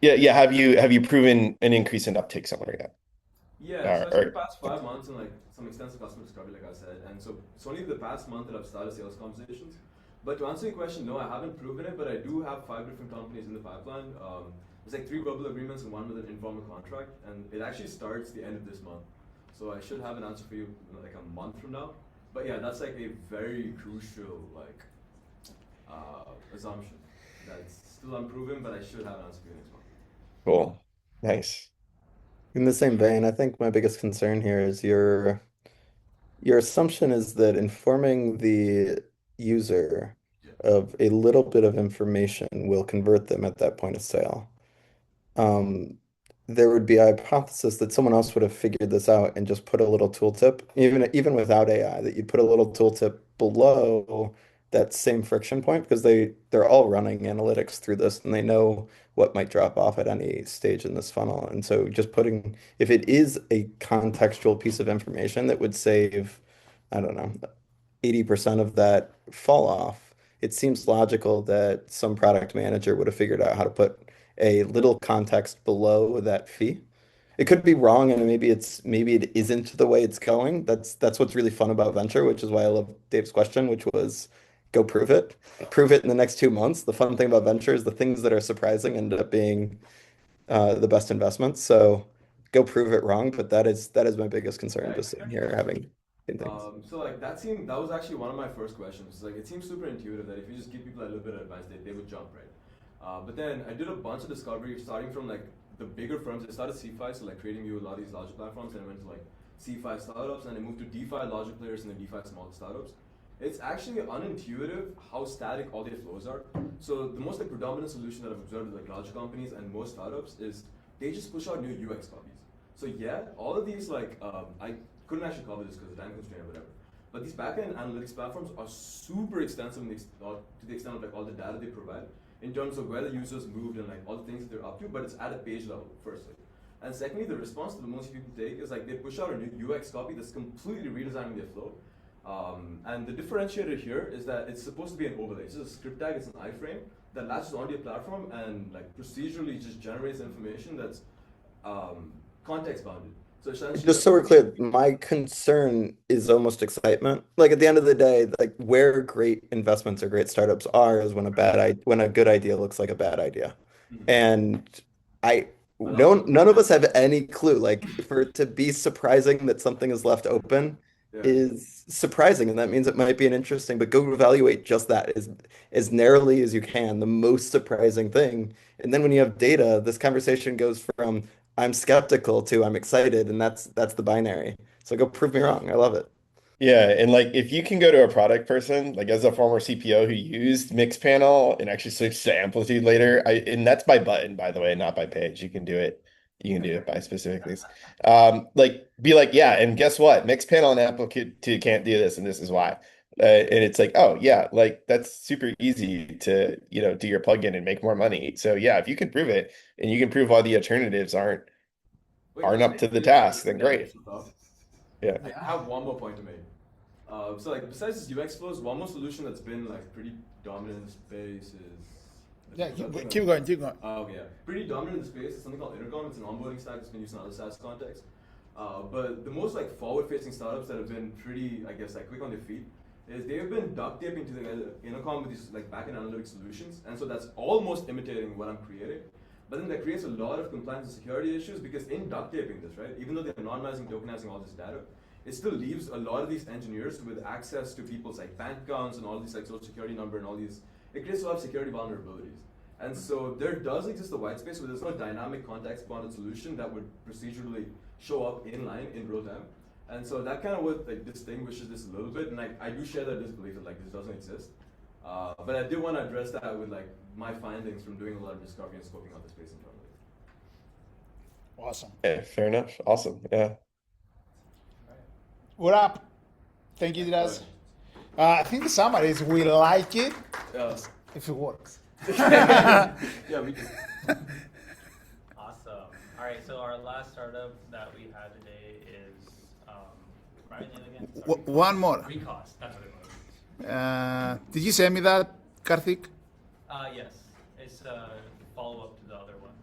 Yeah. Have you proven an increase in uptake somewhere yet? Yeah, so I spent the past 5 months in like some extensive customer discovery, like I said, and so it's only the past month that I've started sales conversations. But to answer your question, no, I haven't proven it, but I do have 5 different companies in the pipeline. There's like 3 verbal agreements and 1 with an informal contract, and it actually starts the end of this month. So I should have an answer for you in like a month from now. But yeah, that's like a very crucial assumption. That's still unproven, but I should have an answer for you next month. Cool. Nice. In the same vein, I think my biggest concern here is your assumption is that informing the user of a little bit of information will convert them at that point of sale. there would be a hypothesis that someone else would have figured this out and just put a little tooltip, even without AI, that you'd put a little tooltip below that same friction point because they're all running analytics through this and they know what might drop off at any stage in this funnel. And so just putting, if it is a contextual piece of information that would save, I don't know, 80% of that fall off, it seems logical that some product manager would have figured out how to put a little context below that fee. It could be wrong, and maybe it isn't the way it's going. That's what's really fun about venture, which is why I love Dave's question, which was go prove it. Prove it in the next 2 months. The fun thing about venture is the things that are surprising end up being the best investments. So go prove it wrong, but that is my biggest concern, just sitting here having things. So like that was actually one of my first questions. Like it seems super intuitive that if you just give people a little bit of advice, they would jump, right? But then I did a bunch of discovery starting from like the bigger firms. I started C5, so like creating you a lot of these logic platforms, and I went to like C5 startups, and I moved to DeFi logic players and then DeFi small startups. It's actually unintuitive how static all their flows are. So the most like predominant solution that I've observed with like large companies and most startups is they just push out new UX copies. So yeah, all of these like I couldn't actually cover this because of the time constraint or whatever. But these backend analytics platforms are super extensive to the extent of like all the data they provide in terms of where the users moved and like all the things that they're up to, but it's at a page level, firstly. And secondly, the response that most people take is like they push out a new UX copy that's completely redesigning their flow. And the differentiator here is that it's supposed to be an overlay. It's just a script tag, it's an iframe that latches onto your platform and like procedurally just generates information that's context bounded. So essentially, Just so we're clear, my concern is almost excitement. Like at the end of the day, like where great investments or great startups are is when when a good idea looks like a bad idea. And I none of us have any clue. Like for it to be surprising that something is left open is surprising, and that means it might be an interesting, but go evaluate just that as narrowly as you can, the most surprising thing. And then when you have data, this conversation goes from I'm skeptical to I'm excited, and that's the binary. So go prove me wrong. I love it. Yeah, and like if you can go to a product person, like as a former CPO who used Mixpanel and actually switched to Amplitude later, and that's by button, by the way, not by page. You can do it. You can do it by specific things. Like be like, yeah, and guess what? Mixpanel and Amplitude can't do this, and this is why. And it's like, oh yeah, like that's super easy to, do your plugin and make more money. So yeah, if you can prove it and you can prove why the alternatives aren't up to the task, then great. Yeah. I have one more point to make. So like besides this UX flows, one more solution that's been like pretty dominant in the space is keep going. Oh yeah, pretty dominant in the space is something called Intercom. It's an onboarding stack that's been used in other SaaS contexts. But the most like forward-facing startups that have been pretty, I guess, like quick on their feet is they've been duct taping to the Intercom with these like backend analytics solutions, and so that's almost imitating what I'm creating. But then that creates a lot of compliance and security issues because in duct taping this, right, even though they're anonymizing, tokenizing all this data, it still leaves a lot of these engineers with access to people's like bank accounts and all these like social security number and all these. It creates a lot of security vulnerabilities. And so there does exist a white space where there's no dynamic context bounded solution that would procedurally show up in line in real time. And so that kind of what like distinguishes this a little bit. And I do share that disbelief that like this doesn't exist. But I did want to address that with like my findings from doing a lot of discovery and scoping out the space internally. Awesome. Yeah, fair enough. Awesome. Yeah. What up? Thank you, Draz. I think the summary is we like it if it works. Yeah, we do. Awesome. All right, so our last startup that we had today is Ryan again. Sorry. One more. Recost. That's what it was. Did you send me that, Karthik? Yes. It's a follow-up to the other one.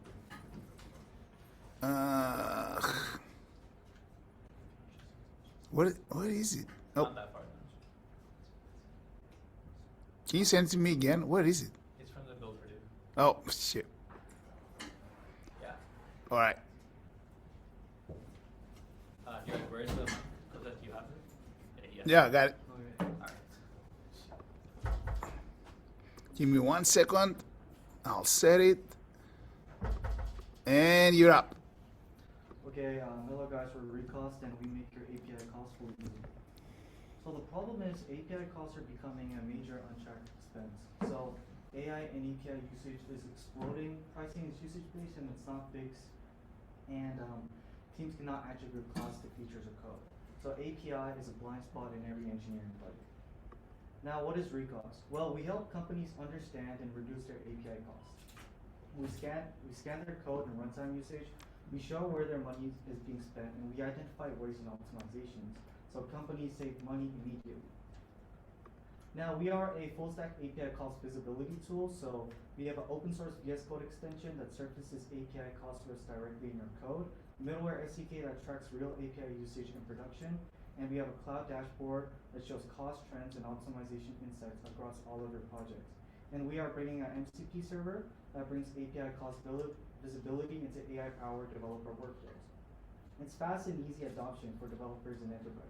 What is it? Oh. Not that far. Can you send it to me again? Where is it? It's from the Build Purdue. Oh, shit. Yeah. All right. Where's the? Do you have it? Yeah, I got it. All right. Give me 1 second. I'll set it. And you're up. Okay, hello guys, we're Recost and we make your API costs for you. So the problem is API costs are becoming a major untracked expense. So AI and API usage is exploding. Pricing is usage-based and it's not fixed. And teams cannot attribute cost to features or code. So API is a blind spot in every engineering project. Now, what is recost? Well, we help companies understand and reduce their API costs. We scan their code and runtime usage. We show where their money is being spent, and we identify waste and optimizations so companies save money immediately. Now, we are a full-stack API cost visibility tool, so we have an open-source VS Code extension that surfaces API cost risks directly in your code, middleware SDK that tracks real API usage in production, and we have a cloud dashboard that shows cost trends and optimization insights across all of your projects. And we are bringing an MCP server that brings API cost visibility into AI-powered developer workflows. It's fast and easy adoption for developers and enterprises.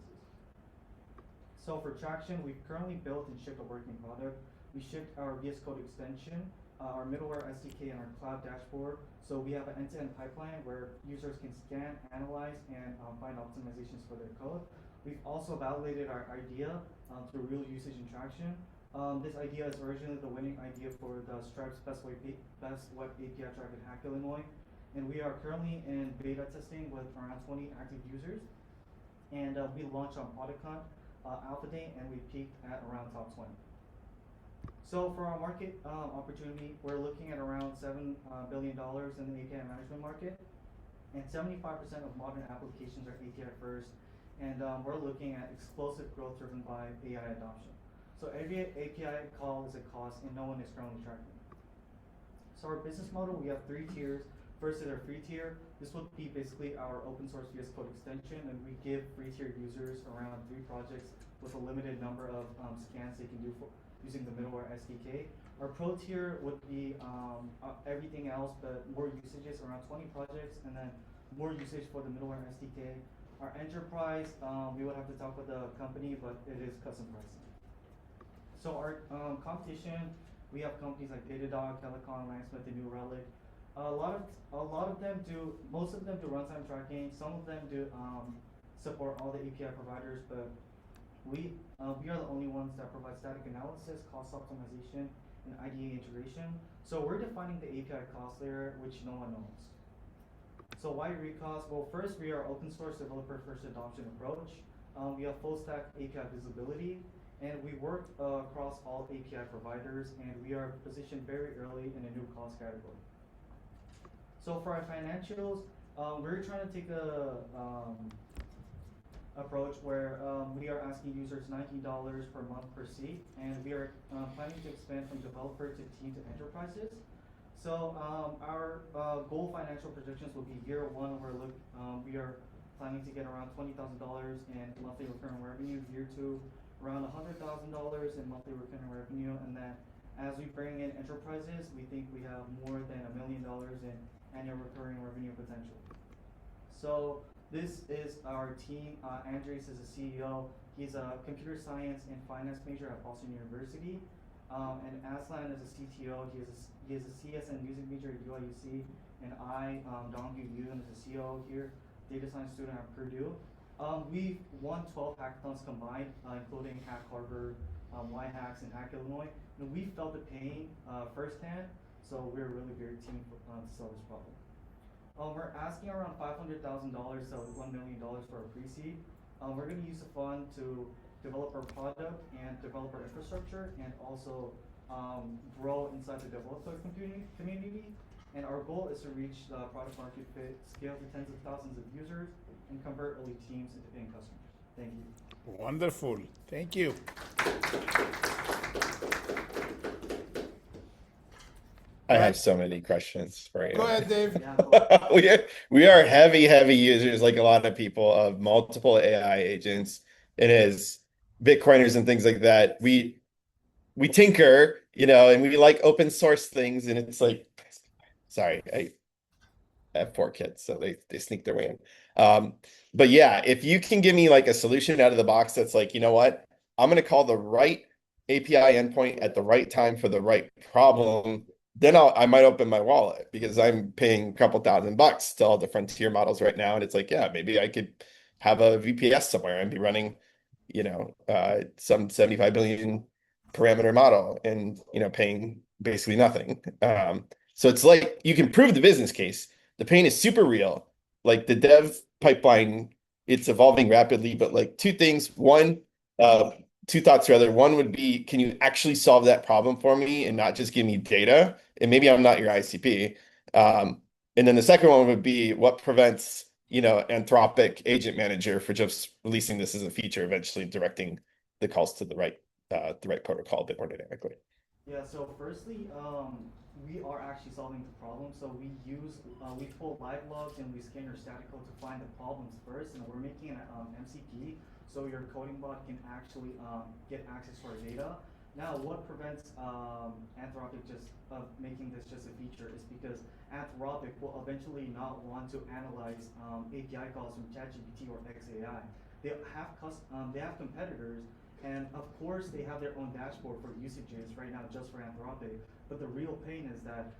So for traction, we've currently built and shipped a working product. We shipped our VS Code extension, our middleware SDK, and our cloud dashboard. So we have an end-to-end pipeline where users can scan, analyze, and find optimizations for their code. We've also validated our idea through real usage and traction. This idea is originally the winning idea for the Stripe's Best Web API track in Hack, Illinois. And we are currently in beta testing with around 20 active users. And we launched on ProductCon Alpha Day, and we peaked at around top 20. So for our market opportunity, we're looking at around $7 billion in the API management market. And 75% of modern applications are API first. And we're looking at explosive growth driven by AI adoption. So every API call is a cost, and no one is currently tracking. So our business model, we have 3 tiers. First is our free tier. This would be basically our open source VS Code extension, and we give free tier users around 3 projects with a limited number of scans they can do using the middleware SDK. Our pro tier would be everything else, but more usages, around 20 projects, and then more usage for the middleware SDK. Our enterprise, we would have to talk with the company, but it is custom pricing. So our competition, we have companies like Datadog, Telecom, Langsmith, and New Relic. Most of them do runtime tracking. Some of them do support all the API providers, but we are the only ones that provide static analysis, cost optimization, and IDE integration. So we're defining the API cost layer, which no one knows. So why recost? Well, first, we are open source developer first adoption approach. We have full stack API visibility, and we work across all API providers, and we are positioned very early in a new cost category. So for our financials, we're trying to take a approach where we are asking users $19 per month per seat, and we are planning to expand from developer to team to enterprises. So our goal financial projections will be year 1, where we are planning to get around $20,000 in monthly recurring revenue. Year 2, around $100,000 in monthly recurring revenue, and then as we bring in enterprises, we think we have more than $1 million in annual recurring revenue potential. So this is our team. Andres is the CEO. He's a computer science and finance major at Boston University. And Aslan is a CTO. He is a CS and music major at UIUC. And I, Dongyu Yoon, is a CEO here, data science student at Purdue. We've won 12 hackathons combined, including Hack Harvard, Y-Hacks, and Hack Illinois. And we felt the pain firsthand, so we're really very keen to solve this problem. We're asking around $500,000 to $1 million for our pre-seed. We're going to use the fund to develop our product and develop our infrastructure, and also grow inside the developer community. And our goal is to reach the product market fit, scale to tens of thousands of users, and convert early teams into paying customers. Thank you. Wonderful. Thank you. I have so many questions for you. Go ahead, Dave. We are heavy users, like a lot of people, of multiple AI agents. It is Bitcoiners and things like that. We tinker, and we like open source things, and it's like, sorry, I have 4 kids, so they sneak their way in. But yeah, if you can give me like a solution out of the box that's like, you know what, I'm going to call the right API endpoint at the right time for the right problem, then I might open my wallet, because I'm paying a couple $1,000 to all the frontier models right now. And it's like, yeah, maybe I could have a VPS somewhere and be running, some 75 billion parameter model, and, paying basically nothing. So it's like you can prove the business case. The pain is super real. Like the dev pipeline, it's evolving rapidly, but like two things. Two thoughts rather. One would be, can you actually solve that problem for me and not just give me data? And maybe I'm not your ICP. And then the second one would be, what prevents, Anthropic Agent Manager for just releasing this as a feature, eventually directing the calls to the right protocol a bit more dynamically. Yeah, so firstly, we are actually solving the problem. So we pull live logs and we scan your static code to find the problems first, and we're making an MCP so your coding bot can actually get access to our data. Now, what prevents Anthropic making this just a feature is because Anthropic will eventually not want to analyze API calls from ChatGPT or XAI. They have competitors. And of course, they have their own dashboard for usages right now just for Anthropic. But the real pain is that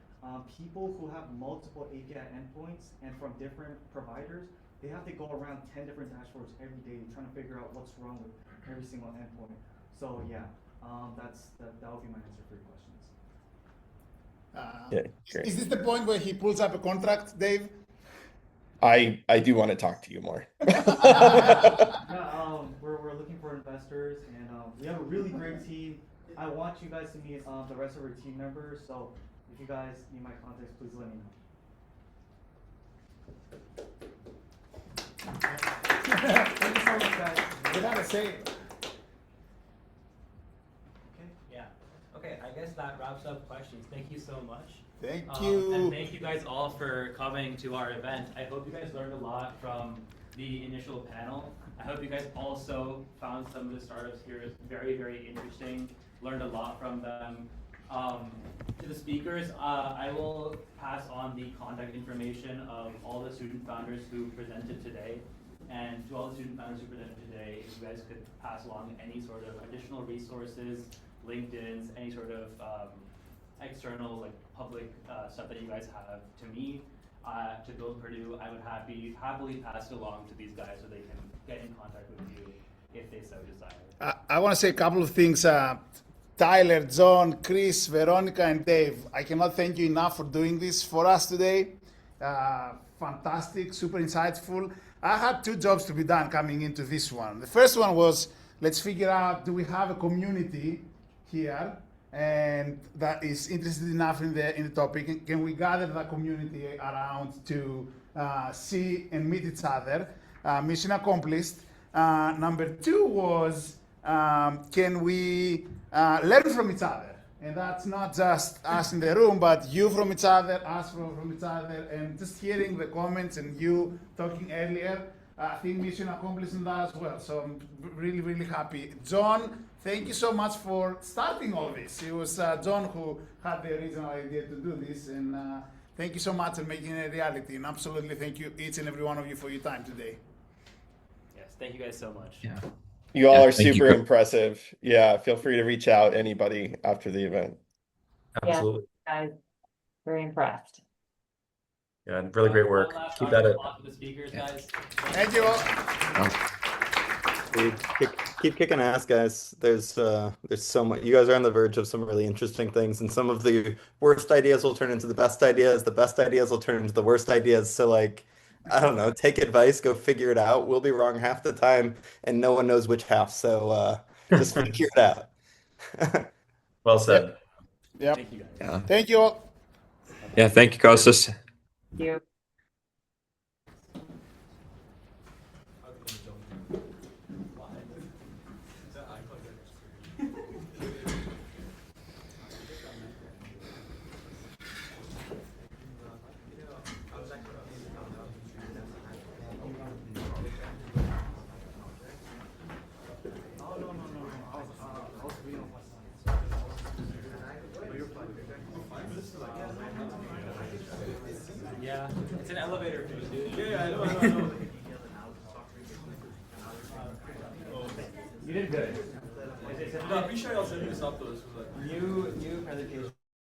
people who have multiple API endpoints and from different providers, they have to go around 10 different dashboards every day trying to figure out what's wrong with every single endpoint. So yeah, that would be my answer for your questions. Great. Is this the point where he pulls up a contract, Dave? I do want to talk to you more. Yeah, we're looking for investors, and we have a really great team. I want you guys to meet the rest of our team members. So if you guys need my contacts, please let me know. Thank you so much, guys. You gotta say. Yeah. Okay, I guess that wraps up questions. Thank you so much. Thank you. And thank you guys all for coming to our event. I hope you guys learned a lot from the initial panel. I hope you guys also found some of the startups here very, very interesting, learned a lot from them. To the speakers, I will pass on the contact information of all the student founders who presented today. And to all the student founders who presented today, if you guys could pass along any sort of additional resources, LinkedIn's, any sort of external, like public stuff that you guys have to me, to Build Purdue, I would happily pass it along to these guys so they can get in contact with you if they so desire. I want to say a couple of things. Tyler, John, Chris, Veronica, and Dave, I cannot thank you enough for doing this for us today. Fantastic, super insightful. I had two jobs to be done coming into this one. The first one was, let's figure out, do we have a community here and that is interested enough in the topic? Can we gather the community around to see and meet each other? Mission accomplished. Number two was, can we learn from each other? And that's not just us in the room, but you from each other, us from each other, and just hearing the comments and you talking earlier, I think mission accomplished in that as well. So I'm really, really happy. John, thank you so much for starting all this. It was John who had the original idea to do this, and thank you so much for making it a reality. And absolutely thank you, each and every one of you, for your time today. Yes, thank you guys so much. Yeah. You all are super impressive. Yeah, feel free to reach out anybody after the event. Absolutely. Yeah, guys, very impressed. Yeah, really great work. Keep at it. The speakers, guys. Thank you all. Keep kicking ass, guys. There's so much. You guys are on the verge of some really interesting things, and some of the worst ideas will turn into the best ideas. The best ideas will turn into the worst ideas. So like, I don't know, take advice, go figure it out. We'll be wrong half the time, and no one knows which half. So just figure it out. Well said. Yep. Thank you guys. Yeah. Thank you all. Yeah. Thank you, Kostas. Thank you. Yeah, it's an elevator pitch, dude. Yeah, I know. You did good. No, I'm pretty sure I'll send you this afterwards. New presentation.